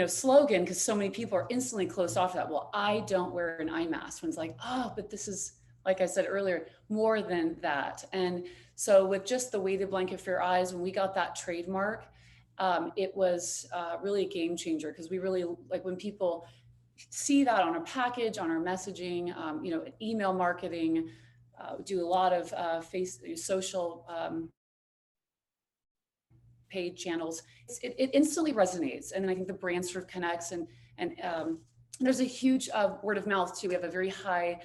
slogan because so many people are instantly closed off that. Well, I don't wear an eye mask. One's like, oh, but this is, like I said earlier, more than that. And so with just the weighted blanket for your eyes, when we got that trademark, it was really a game changer because we really like when people see that on a package, on our messaging, email marketing, do a lot of social paid channels, it instantly resonates. And I think the brand sort of connects and there's a huge word of mouth too. We have a very high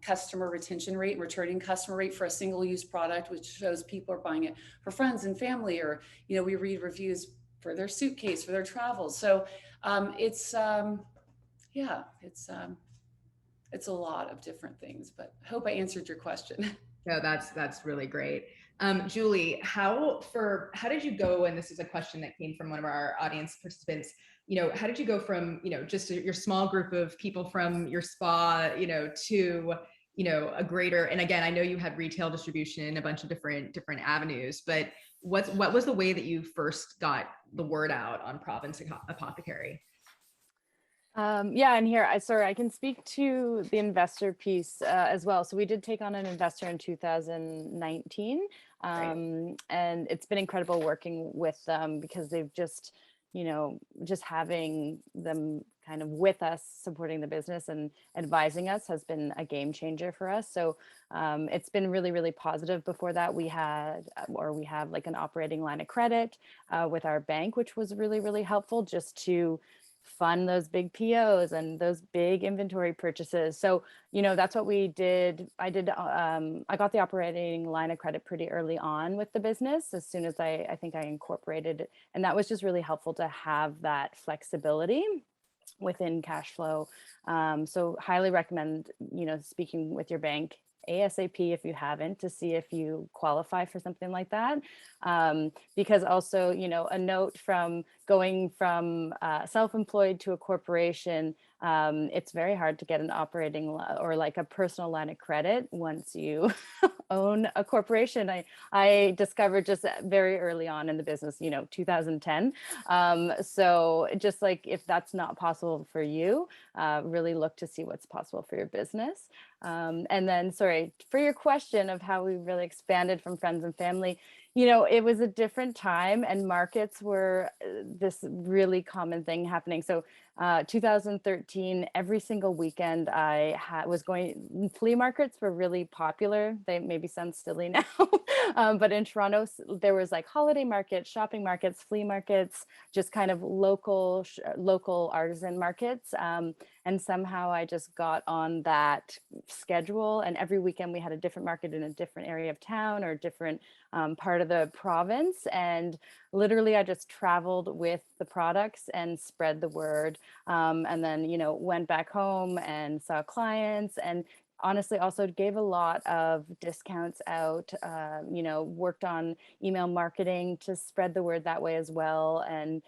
customer retention rate, returning customer rate for a single use product, which shows people are buying it for friends and family, or, we read reviews for their suitcase, for their travels. So it's a lot of different things, but I hope I answered your question. No, that's really great. Julie, how did you go? And this is a question that came from one of our audience participants. How did you go from, just your small group of people from your spa, to, a greater, and again, I know you had retail distribution, a bunch of different avenues, but what was the way that you first got the word out on Province Apothecary? And here, I can speak to the investor piece as well. So we did take on an investor in 2019, and it's been incredible working with them because they've just, just having them kind of with us, supporting the business and advising us has been a game changer for us. So it's been really, really positive. Before that, we have like an operating line of credit with our bank, which was really, really helpful just to fund those big POs and those big inventory purchases. So, that's what we did. I got the operating line of credit pretty early on with the business, as soon as I think I incorporated it. And that was just really helpful to have that flexibility within cash flow. So highly recommend, speaking with your bank ASAP if you haven't, to see if you qualify for something like that. Because also, a note from going from self-employed to a corporation, it's very hard to get an operating or like a personal line of credit once you own a corporation. I discovered just very early on in the business, 2010. So just like if that's not possible for you, really look to see what's possible for your business. And then, sorry, for your question of how we really expanded from friends and family, you know, it was a different time and markets were this really common thing happening. So 2013, every single weekend was going, flea markets were really popular. They maybe sound silly now, but in Toronto, there was like holiday markets, shopping markets, flea markets, just kind of local artisan markets. And somehow I just got on that schedule, and every weekend we had a different market in a different area of town or a different part of the province. And literally I just traveled with the products and spread the word. And then, you know, went back home and saw clients, and honestly also gave a lot of discounts out, you know, worked on email marketing to spread the word that way as well. And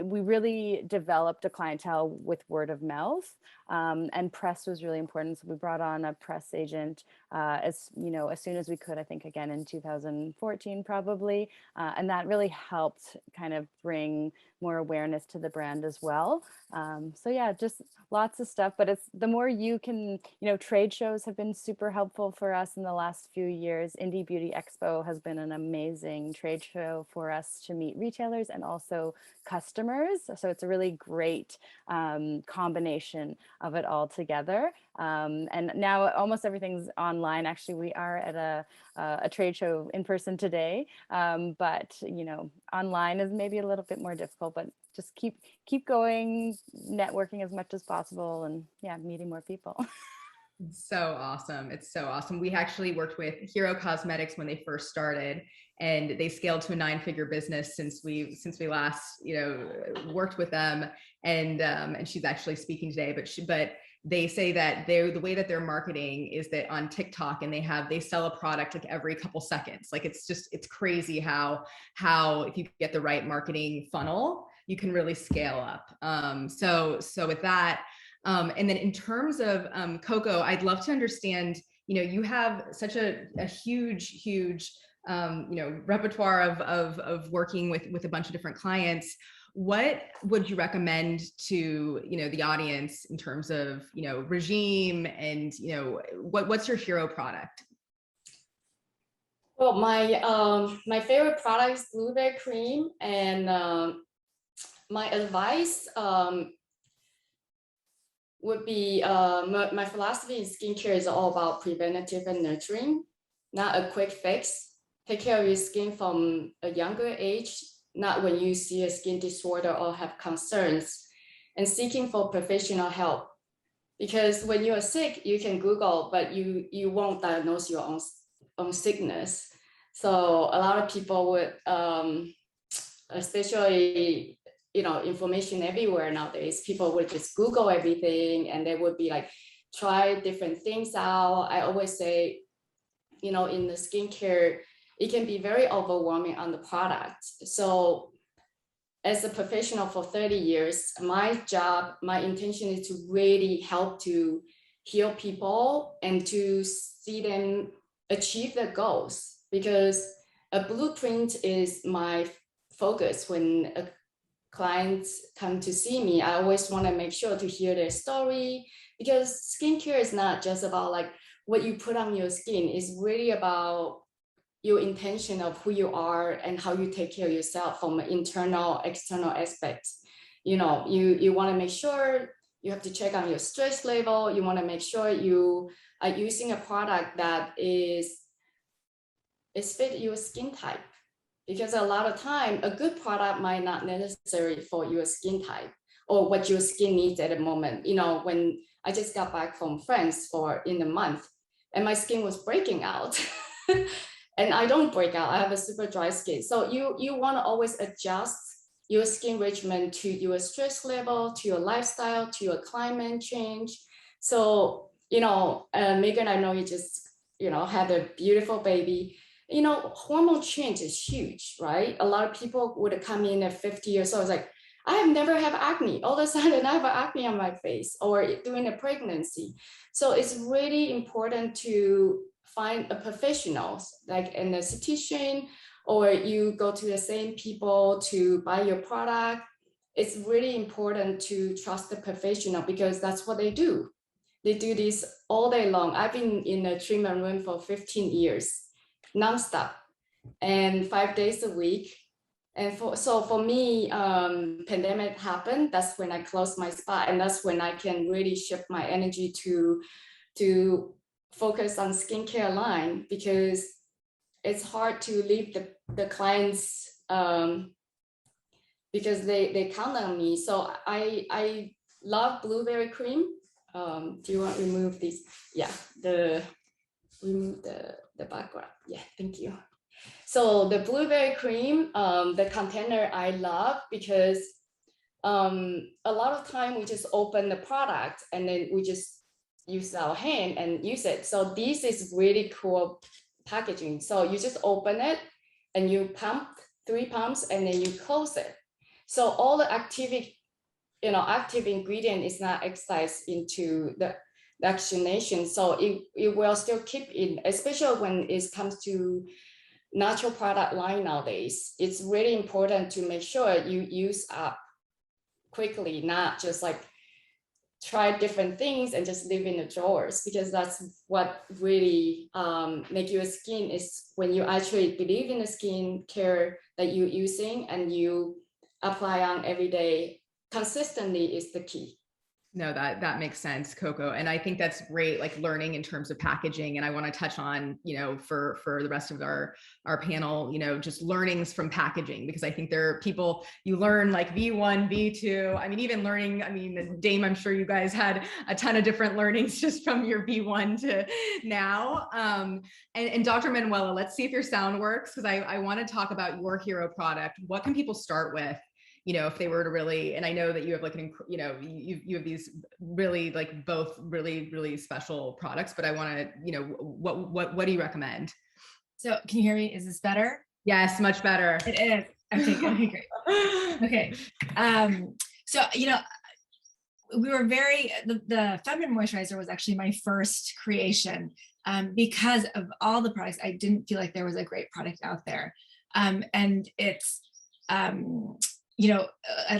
we really developed a clientele with word of mouth, and press was really important. So we brought on a press agent, as you know, as soon as we could, I think again in 2014 probably. And that really helped kind of bring more awareness to the brand as well. So yeah, just lots of stuff, but it's the more you can, you know, trade shows have been super helpful for us in the last few years. Indie Beauty Expo has been an amazing trade show for us to meet retailers and also customers. So it's a really great combination of it all together. And now almost everything's online. Actually, we are at a trade show in person today, but you know, online is maybe a little bit more difficult, but just keep going, networking as much as possible, and yeah, meeting more people. It's so awesome. It's so awesome. We actually worked with Hero Cosmetics when they first started, and they scaled to a 9-figure business since we last, you know, worked with them. And she's actually speaking today, but they say that the way that they're marketing is that on TikTok, and they sell a product like every couple seconds. Like it's crazy how if you get the right marketing funnel, you can really scale up. So with that, and then in terms of Coco, I'd love to understand, you know, you have such a huge, you know, repertoire of working with a bunch of different clients. What would you recommend to, you know, the audience in terms of, you know, regime and, you know, what's your hero product? Well, my favorite product is blueberry cream, and my advice would be my philosophy in skincare is all about preventative and nurturing, not a quick fix. Take care of your skin from a younger age, not when you see a skin disorder or have concerns, and seeking for professional help. Because when you are sick, you can Google, but you won't diagnose your own sickness. So a lot of people would, especially, you know, information everywhere nowadays, people would just Google everything, and they would be like, try different things out. I always say, you know, in the skincare, it can be very overwhelming on the product. So as a professional for 30 years, my intention is to really help to heal people and to see them achieve their goals, because a blueprint is my focus. When clients come to see me, I always want to make sure to hear their story, because skincare is not just about like what you put on your skin. It's really about your intention of who you are and how you take care of yourself from an internal, external aspects. You know, you want to make sure you have to check on your stress level. You want to make sure you are using a product that is fit your skin type. Because a lot of time, a good product might not necessary for your skin type or what your skin needs at the moment. You know, when I just got back from France in a month, and my skin was breaking out. And I don't break out, I have a super dry skin. So you want to always adjust your skin regimen to your stress level, to your lifestyle, to your climate change. So, you know, Megan, I know you just, you know, had a beautiful baby. You know, hormone change is huge, right? A lot of people would come in at 50 years old, like, I have never had acne. All of a sudden, I have acne on my face, or during a pregnancy. So it's really important to find a professional, like an esthetician, or you go to the same people to buy your product. It's really important to trust the professional, because that's what they do. they do this all day long. I've been in a treatment room for 15 years, nonstop, and 5 days a week. And for me, pandemic happened. That's when I closed my spa, and that's when I can really shift my energy to focus on skincare line, because it's hard to leave the clients because they count on me. So I love blueberry cream. Do you want to remove these? Yeah, remove the background. Yeah, thank you. So the blueberry cream, the container I love, because a lot of time we just open the product and then we just use our hand and use it. So this is really cool packaging. So you just open it and you pump 3 pumps and then you close it. So all the active ingredient is not excised into the oxygenation. So it will still keep in, especially when it comes to natural product line nowadays. It's really important to make sure you use up quickly, not just like try different things and just leave in the drawers, because that's what really make your skin is when you actually believe in the skin care that you're using and you apply on every day consistently is the key. No, that makes sense, Coco. And I think that's great, like learning in terms of packaging. And I want to touch on, for the rest of our panel, just learnings from packaging, because I think there are people, you learn like V1, V2. I mean, even learning, Dame, I'm sure you guys had a ton of different learnings just from your V1 to now. And Dr. Manuela, let's see if your sound works, because I want to talk about your hero product. What can people start with? If they were to really, and I know that you have like you have these really like both really, really special products, but I want to, what do you recommend? So can you hear me? Is this better? Yes, much better. It is. Okay, great. Okay. So, we were the feminine moisturizer was actually my first creation because of all the products. I didn't feel like there was a great product out there. And it's,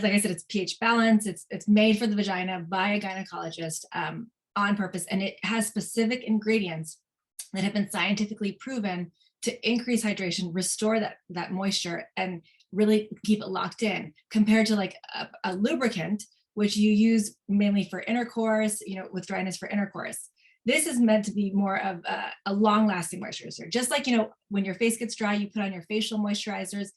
like I said, it's pH balanced. It's made for the vagina by a gynecologist on purpose, and it has specific ingredients that have been scientifically proven to increase hydration, restore that moisture, and really keep it locked in. Compared to like a lubricant, which you use mainly for intercourse, with dryness for intercourse. This is meant to be more of a long-lasting moisturizer. Just like when your face gets dry, you put on your facial moisturizers.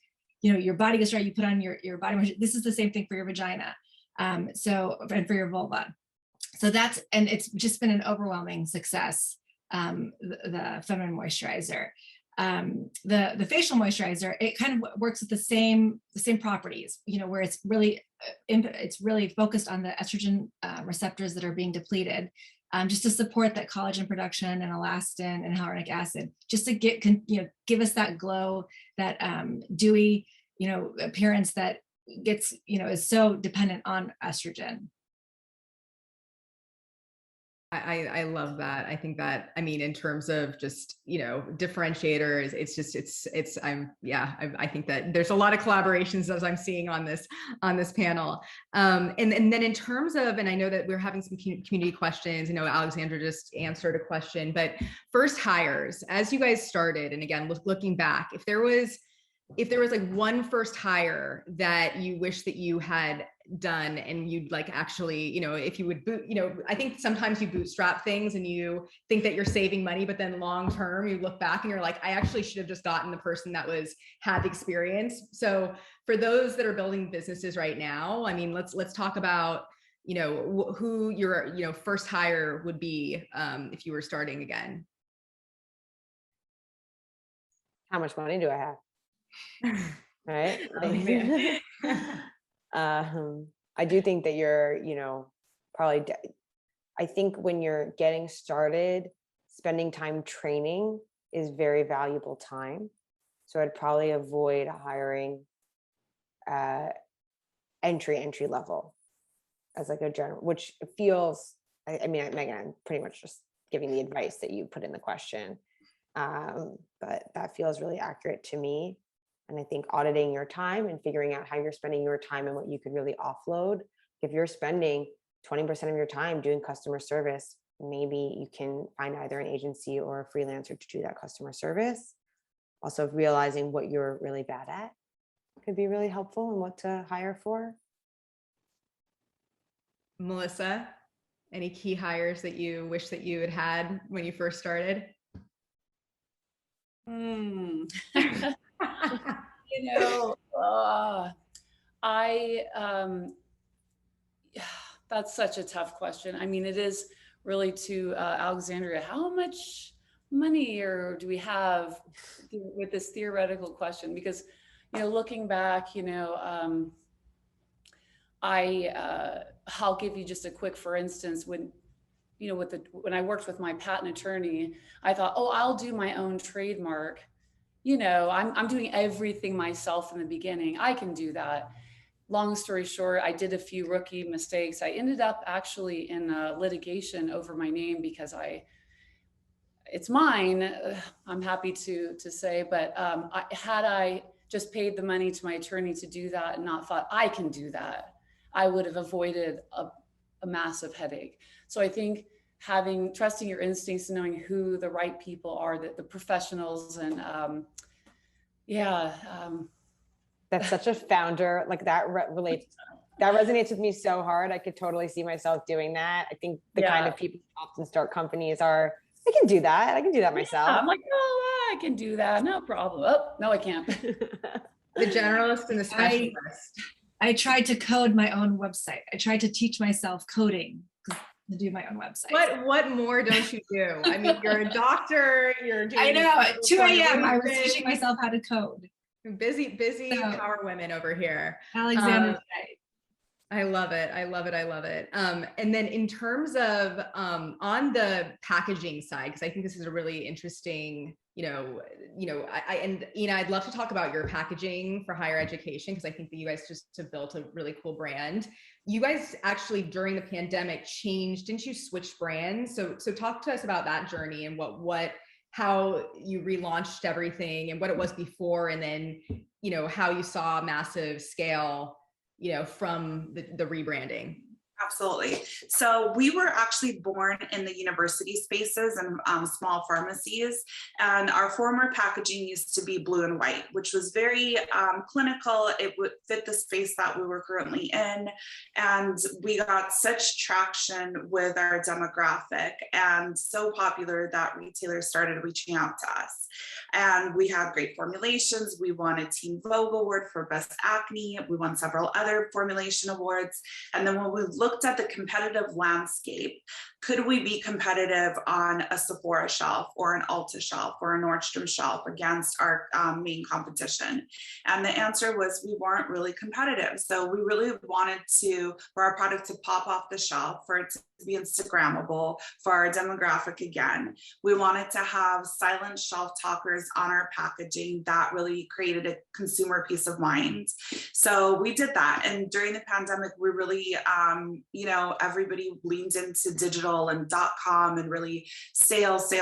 Your body gets dry, you put on your body moisturizer. This is the same thing for your vagina. And for your vulva. So and it's just been an overwhelming success, the feminine moisturizer. The facial moisturizer, it kind of works with the same properties, where it's really focused on the estrogen receptors that are being depleted, just to support that collagen production and elastin and hyaluronic acid, just to give us that glow, that dewy, appearance that gets, is so dependent on estrogen. I love that. I think that, in terms of just, differentiators, I think that there's a lot of collaborations as I'm seeing on this panel. And then in terms of, and I know that we're having some community questions, Alexandra just answered a question, but first hires, as you guys started, and again, looking back, if there was like one first hire that you wish that you had done and you'd like actually, if you would I think sometimes you bootstrap things and you think that you're saving money, but then long term you look back and you're like, I actually should have just gotten the person that had the experience. So for those that are building businesses right now, let's talk about, who your first hire would be if you were starting again. How much money do I have? Right. I do think that you're, probably, I think when you're getting started, spending time training is very valuable time. So I'd probably avoid hiring entry level as like a general, which feels, Megan, I'm pretty much just giving the advice that you put in the question. But that feels really accurate to me. And I think auditing your time and figuring out how you're spending your time and what you could really offload. If you're spending 20% of your time doing customer service, maybe you can find either an agency or a freelancer to do that customer service. Also, realizing what you're really bad at could be really helpful and what to hire for. Melissa, any key hires that you wish that you had had when you first started? That's such a tough question. I mean, it is really to Alexandria, how much money or do we have with this theoretical question? Because, looking back, I'll give you just a quick, for instance, when I worked with my patent attorney, I thought, oh, I'll do my own trademark. I'm doing everything myself in the beginning. I can do that. Long story short, I did a few rookie mistakes. I ended up actually in litigation over my name because it's mine. I'm happy to say, but had I just paid the money to my attorney to do that and not thought I can do that, I would have avoided a massive headache. So I think trusting your instincts and knowing who the right people are, the professionals, and that's such a founder, like that resonates with me so hard. I could totally see myself doing that. I think the kind of people who often start companies are, I can do that myself. I'm like, oh, I can do that, no problem. Oh, no, I can't. The generalist and the specialist. I tried to code my own website. I tried to teach myself coding to do my own website. What more don't you do? I mean, you're a doctor, you're doing— I know, at 2 a.m. I was teaching myself how to code. Busy power women over here. Alexander's right. I love it. And then in terms of on the packaging side, because I think this is a really interesting, I'd love to talk about your packaging for higher education, because I think that you guys just have built a really cool brand. You guys actually during the pandemic didn't you switch brands? So talk to us about that journey and how you relaunched everything and what it was before, and then, how you saw a massive scale, from the rebranding. Absolutely. So we were actually born in the university spaces and small pharmacies, and our former packaging used to be blue and white, which was very clinical. It would fit the space that we were currently in, and we got such traction with our demographic and so popular that retailers started reaching out to us. And we had great formulations. We won a Team Vogue award for best acne. We won several other formulation awards. And then when we looked at the competitive landscape, could we be competitive on a Sephora shelf or an Ulta shelf or a Nordstrom shelf against our main competition? And the answer was we weren't really competitive. So we really wanted for our product to pop off the shelf, for it to be Instagrammable, for our demographic again. We wanted to have silent shelf talkers on our packaging that really created a consumer peace of mind. So we did that. And during the pandemic, we really, everybody leaned into digital and .com and really sales,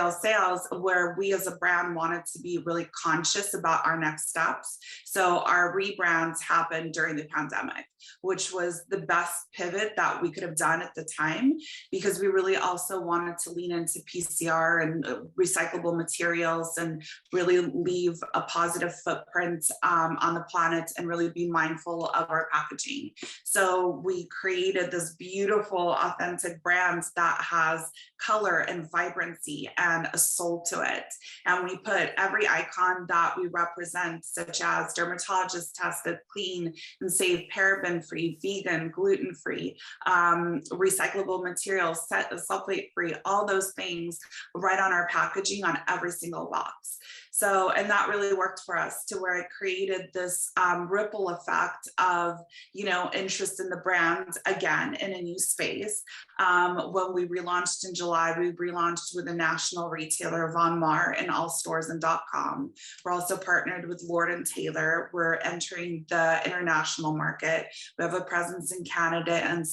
where we as a brand wanted to be really conscious about our next steps. So our rebrands happened during the pandemic, which was the best pivot that we could have done at the time, because we really also wanted to lean into PCR and recyclable materials and really leave a positive footprint on the planet and really be mindful of our packaging. So we created this beautiful, authentic brand that has color and vibrancy and a soul to it. And we put every icon that we represent, such as dermatologist tested, clean and safe, paraben-free, vegan, gluten-free, recyclable materials, sulfate-free, all those things right on our packaging on every single box. So, and that really worked for us to where it created this ripple effect of, interest in the brand again in a new space. When we relaunched in July, we relaunched with a national retailer, Von Maur, in all stores and .com. We're also partnered with Lord & Taylor. We're entering the international market. We have a presence in Canada and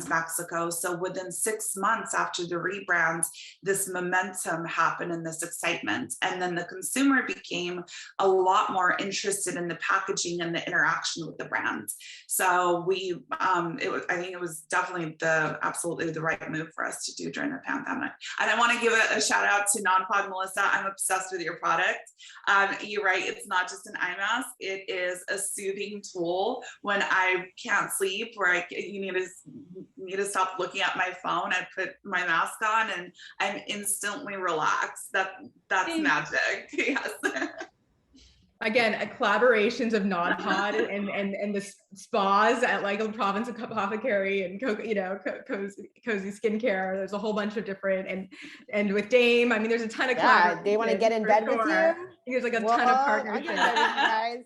Mexico. So within 6 months after the rebrand, this momentum happened and this excitement. And And then the consumer became a lot more interested in the packaging and the interaction with the brands. So I think it was definitely absolutely the right move for us to do during the pandemic. And I want to give a shout out to NodPod, Melissa. I'm obsessed with your product. You're right. It's not just an eye mask. It is a soothing tool when I can't sleep, where you need to stop looking at my phone. I put my mask on and I'm instantly relaxed. That's magic. Yes. Again, collaborations of NodPod and the spas at like the Province of Apothecary and Cozy Skincare. There's a whole bunch of different and with Dame. I mean, there's a ton of Yeah, they want to get in bed with you. I think there's like a ton of partnerships. I'm getting ready, guys.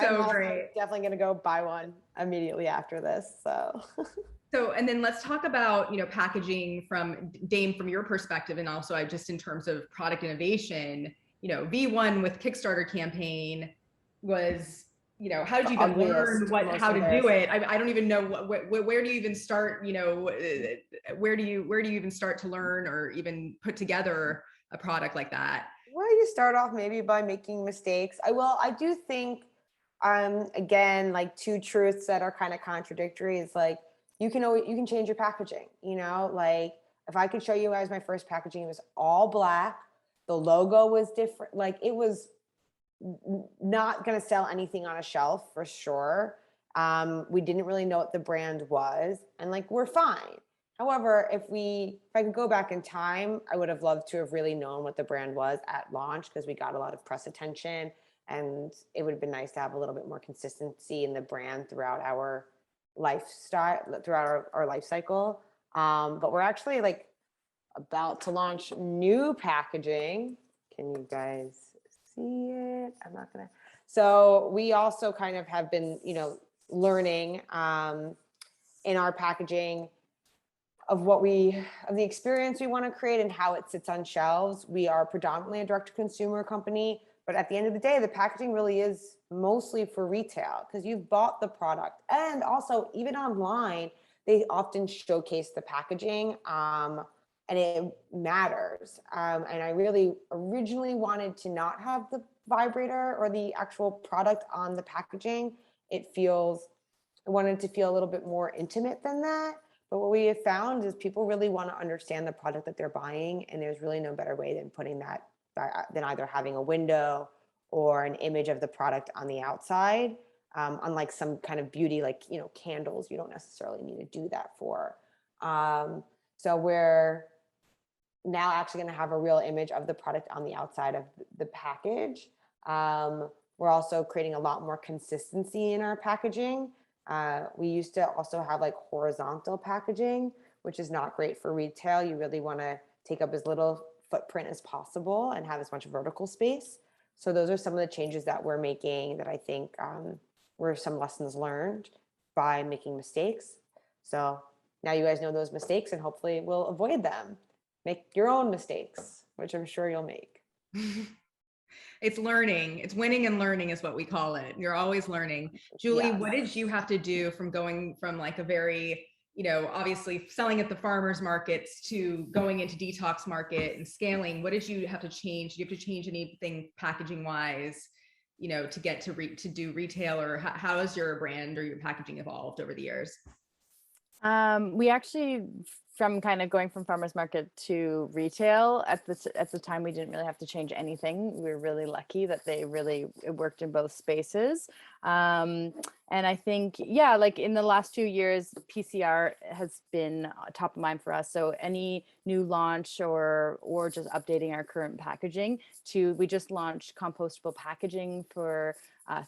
So I'm great. Definitely going to go buy one immediately after this. So, and then let's talk about, packaging from Dame, from your perspective, and also just in terms of product innovation. V1 with Kickstarter campaign was, how did you even learn how to do it? I don't even know where do you even start, where do you even start to learn or even put together a product like that? Well, you start off maybe by making mistakes. I do think, again, like two truths that are kind of contradictory is like, you can change your packaging, like if I could show you guys my first packaging, it was all black. The logo was different. Like it was not going to sell anything on a shelf for sure. We didn't really know what the brand was, and like, we're fine. However, if I could go back in time, I would have loved to have really known what the brand was at launch, because we got a lot of press attention, and it would have been nice to have a little bit more consistency in the brand throughout our lifestyle, throughout our life cycle. But we're actually like about to launch new packaging. Can you guys see it? I'm not gonna. So we also kind of have been, learning in our packaging of the experience we want to create and how it sits on shelves. We are predominantly a direct-to-consumer company, but at the end of the day, the packaging really is mostly for retail, because you've bought the product. And also, even online, they often showcase the packaging. And it matters. And I really originally wanted to not have the vibrator or the actual product on the packaging. I wanted to feel a little bit more intimate than that. But what we have found is people really want to understand the product that they're buying. And there's really no better way than putting that, than either having a window or an image of the product on the outside. Unlike some kind of beauty, like, candles, you don't necessarily need to do that for. So we're now actually going to have a real image of the product on the outside of the package. We're also creating a lot more consistency in our packaging. We used to also have like horizontal packaging, which is not great for retail. You really want to take up as little footprint as possible and have as much vertical space. So those are some of the changes that we're making that I think were some lessons learned by making mistakes. So now you guys know those mistakes, and hopefully we'll avoid them. Make your own mistakes, which I'm sure you'll make. It's learning. It's winning and learning is what we call it. You're always learning. Julie, Yes. What did you have to do from going from like a very, obviously selling at the farmers markets to going into detox market and scaling? What did you have to change? Do you have to change anything packaging wise, to get to do retail, or how has your brand or your packaging evolved over the years? We actually, from kind of going from farmers market to retail, at the time, we didn't really have to change anything. We were really lucky that it worked in both spaces. And I think, like in the last few years, PCR has been top of mind for us. So any new launch or just updating our current packaging we just launched compostable packaging for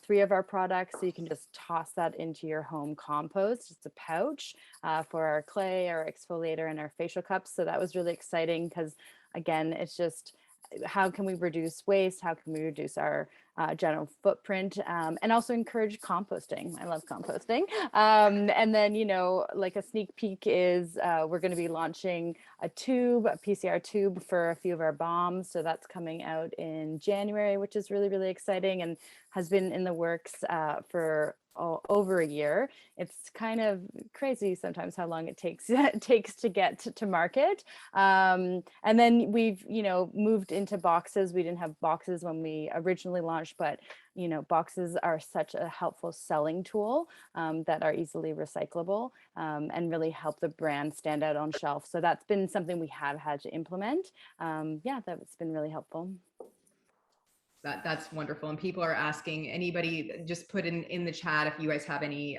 3 of our products. So you can just toss that into your home compost. It's a pouch for our clay, our exfoliator, and our facial cups. So that was really exciting because, again, it's just how can we reduce waste? How can we reduce our general footprint, and also encourage composting? I love composting. And then, like a sneak peek is we're going to be launching a PCR tube for a few of our bombs. So that's coming out in January, which is really, really exciting and has been in the works for over a year. It's kind of crazy sometimes how long it takes to get to market. And then we've, moved into boxes. We didn't have boxes when we originally launched, but boxes are such a helpful selling tool that are easily recyclable and really help the brand stand out on shelf. So that's been something we have had to implement. That's been really helpful. That's wonderful. And people are asking, anybody just put in the chat if you guys have any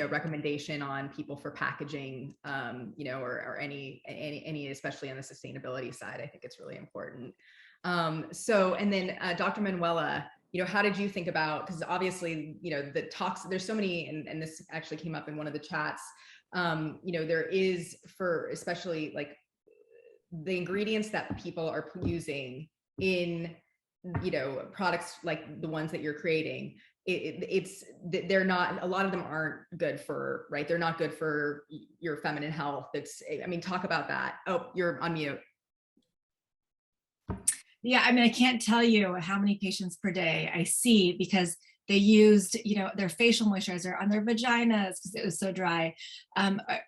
recommendation on people for packaging, or any, especially on the sustainability side. I think it's really important. And then Dr. Manuela, how did you think about, because obviously, the talks, there's so many, and this actually came up in one of the chats, there is, for especially like the ingredients that people are using in products like the ones that you're creating, they're not, a lot of them aren't good for, right? They're not good for your feminine health. Talk about that. Oh, you're on mute. Yeah, I can't tell you how many patients per day I see because they used, their facial moisturizer on their vaginas because it was so dry,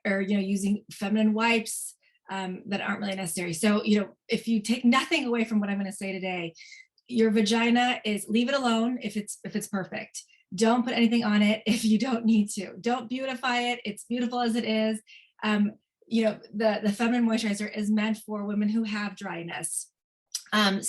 or using feminine wipes that aren't really necessary. So, if you take nothing away from what I'm going to say today, your vagina is, leave it alone if it's perfect. Don't put anything on it if you don't need to. Don't beautify it. It's beautiful as it is. The feminine moisturizer is meant for women who have dryness. And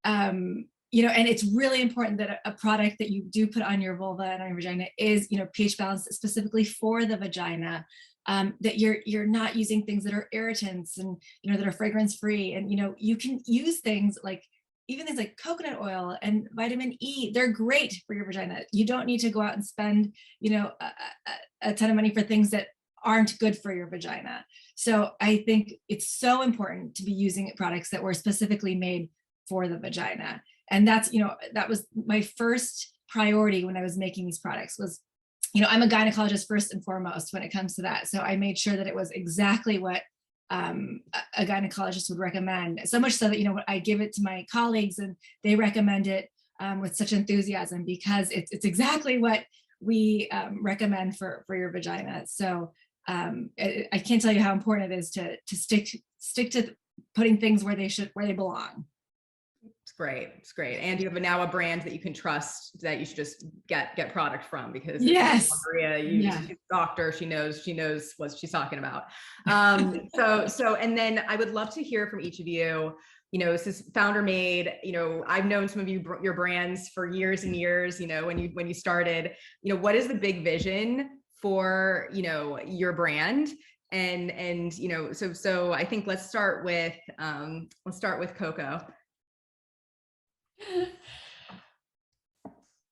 it's really important that a product that you do put on your vulva and on your vagina is, pH balanced specifically for the vagina. That you're not using things that are irritants and, that are fragrance free. And, you can use things like, even things like coconut oil and vitamin E, they're great for your vagina. You don't need to go out and spend, a ton of money for things that aren't good for your vagina. So I think it's so important to be using products that were specifically made for the vagina. And that's, that was my first priority when I was making these products was, I'm a gynecologist first and foremost when it comes to that. So I made sure that it was exactly what a gynecologist would recommend, so much so that I give it to my colleagues and they recommend it with such enthusiasm because it's exactly what we recommend for your vagina. So I can't tell you how important it is to stick to putting things where they belong. It's great. It's great. And you have now a brand that you can trust that you should just get product from because yes, Maria, she's a doctor. She knows what she's talking about. So, and then I would love to hear from each of you. This is founder made, I've known some of your brands for years and years, when you started, what is the big vision for, your brand? And so I think let's start with Coco.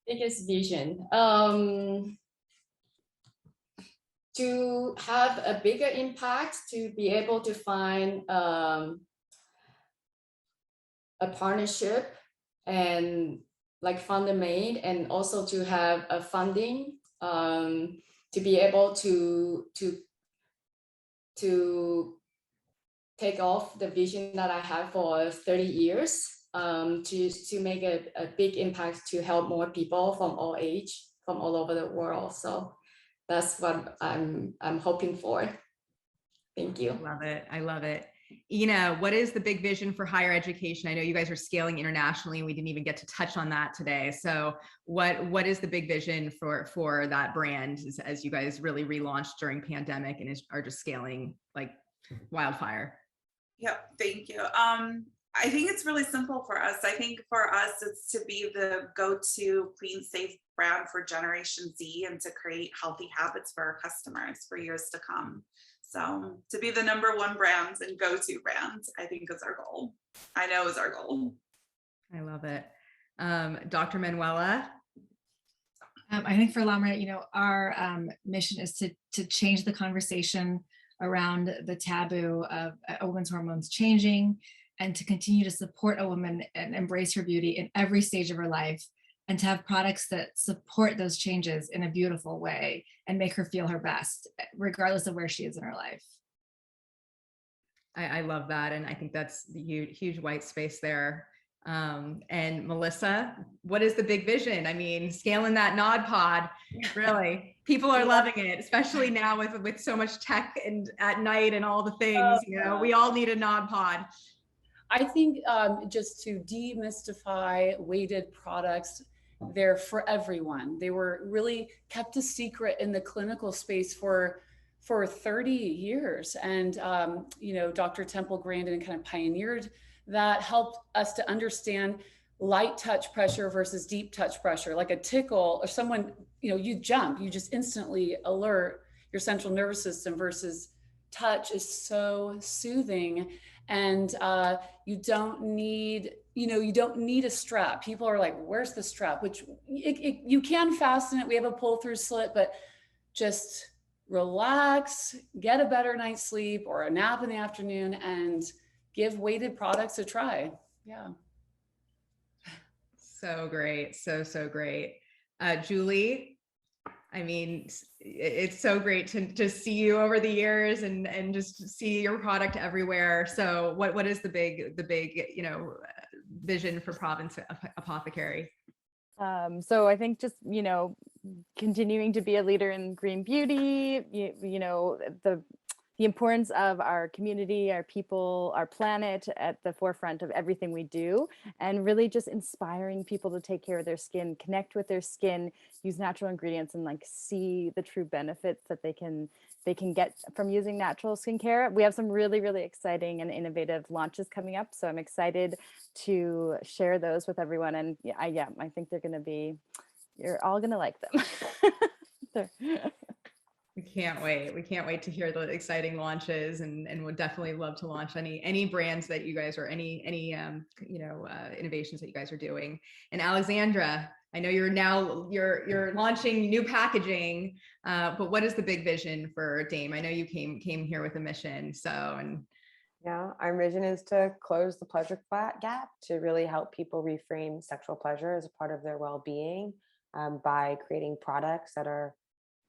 Biggest vision, to have a bigger impact, to be able to find a partnership and like founder made, and also to have a funding to be able to take off the vision that I have for 30 years. To make a big impact to help more people from all age, from all over the world. So that's what I'm hoping for. Thank you. I love it. Ina, what is the big vision for higher education? I know you guys are scaling internationally. We didn't even get to touch on that today. So what is the big vision for that brand as you guys really relaunched during pandemic and are just scaling like wildfire? Yep, thank you. I think it's really simple for us. I think for us, it's to be the go-to clean, safe brand for Generation Z and to create healthy habits for our customers for years to come. So to be the #1 brand and go-to brand, I think is our goal. I know is our goal. I love it. Dr. Manuela? I think for Salamra, our mission is to change the conversation around the taboo of a woman's hormones changing, and to continue to support a woman and embrace her beauty in every stage of her life, and to have products that support those changes in a beautiful way and make her feel her best, regardless of where she is in her life. I love that. And I think that's the huge white space there. And Melissa, what is the big vision? I mean, scaling that Nod Pod, really, people are loving it, especially now with so much tech and at night and all the things, you know, we all need a Nod Pod. I think just to demystify weighted products, they're for everyone. They were really kept a secret in the clinical space for 30 years. And, you know, Dr. Temple Grandin kind of pioneered that, helped us to understand light touch pressure versus deep touch pressure, like a tickle or someone, you know, you jump, you just instantly alert your central nervous system, versus touch is so soothing. And you don't need, you know, you don't need a strap. People are like, where's the strap? Which you can fasten it. We have a pull through slit, but just relax, get a better night's sleep or a nap in the afternoon, and give weighted products a try. Yeah. So great. So great. Julie, I mean, it's so great to just see you over the years and just see your product everywhere. So what is the big, you know, vision for Province Apothecary? So I think just, you know, continuing to be a leader in green beauty, you know, the importance of our community, our people, our planet at the forefront of everything we do, and really just inspiring people to take care of their skin, connect with their skin, use natural ingredients, and like see the true benefits that they can get from using natural skincare. We have some really, really exciting and innovative launches coming up, so I'm excited to share those with everyone. And I think you're all gonna like them. We can't wait. We can't wait to hear the exciting launches, and would definitely love to launch any brands that you guys, or any innovations that you guys are doing. And Alexandra, I know you're launching new packaging, but what is the big vision for Dame? I know you came here with a mission. Yeah, our vision is to close the pleasure gap, to really help people reframe sexual pleasure as a part of their well-being, by creating products that are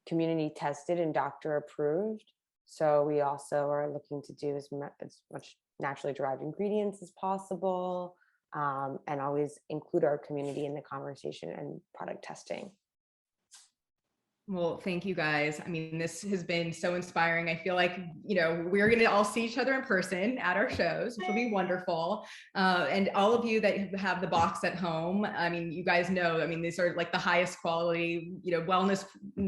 community tested and doctor approved. So we also are looking to do as much naturally derived ingredients as possible, and always include our community in the conversation and product testing. Well, thank you guys. I mean, this has been so inspiring. I feel like, you know, we're going to all see each other in person at our shows, which will be wonderful. And all of you that have the box at home, I mean, you guys know, I mean, these are like the highest quality, you know, wellness,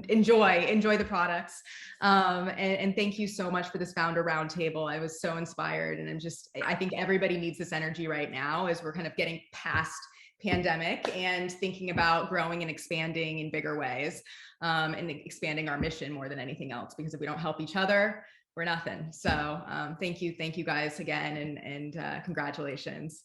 enjoy the products. And thank you so much for this founder roundtable. I was so inspired, and I think everybody needs this energy right now as we're kind of getting past pandemic and thinking about growing and expanding in bigger ways, and expanding our mission more than anything else, because if we don't help each other, we're nothing. So thank you guys again, and congratulations.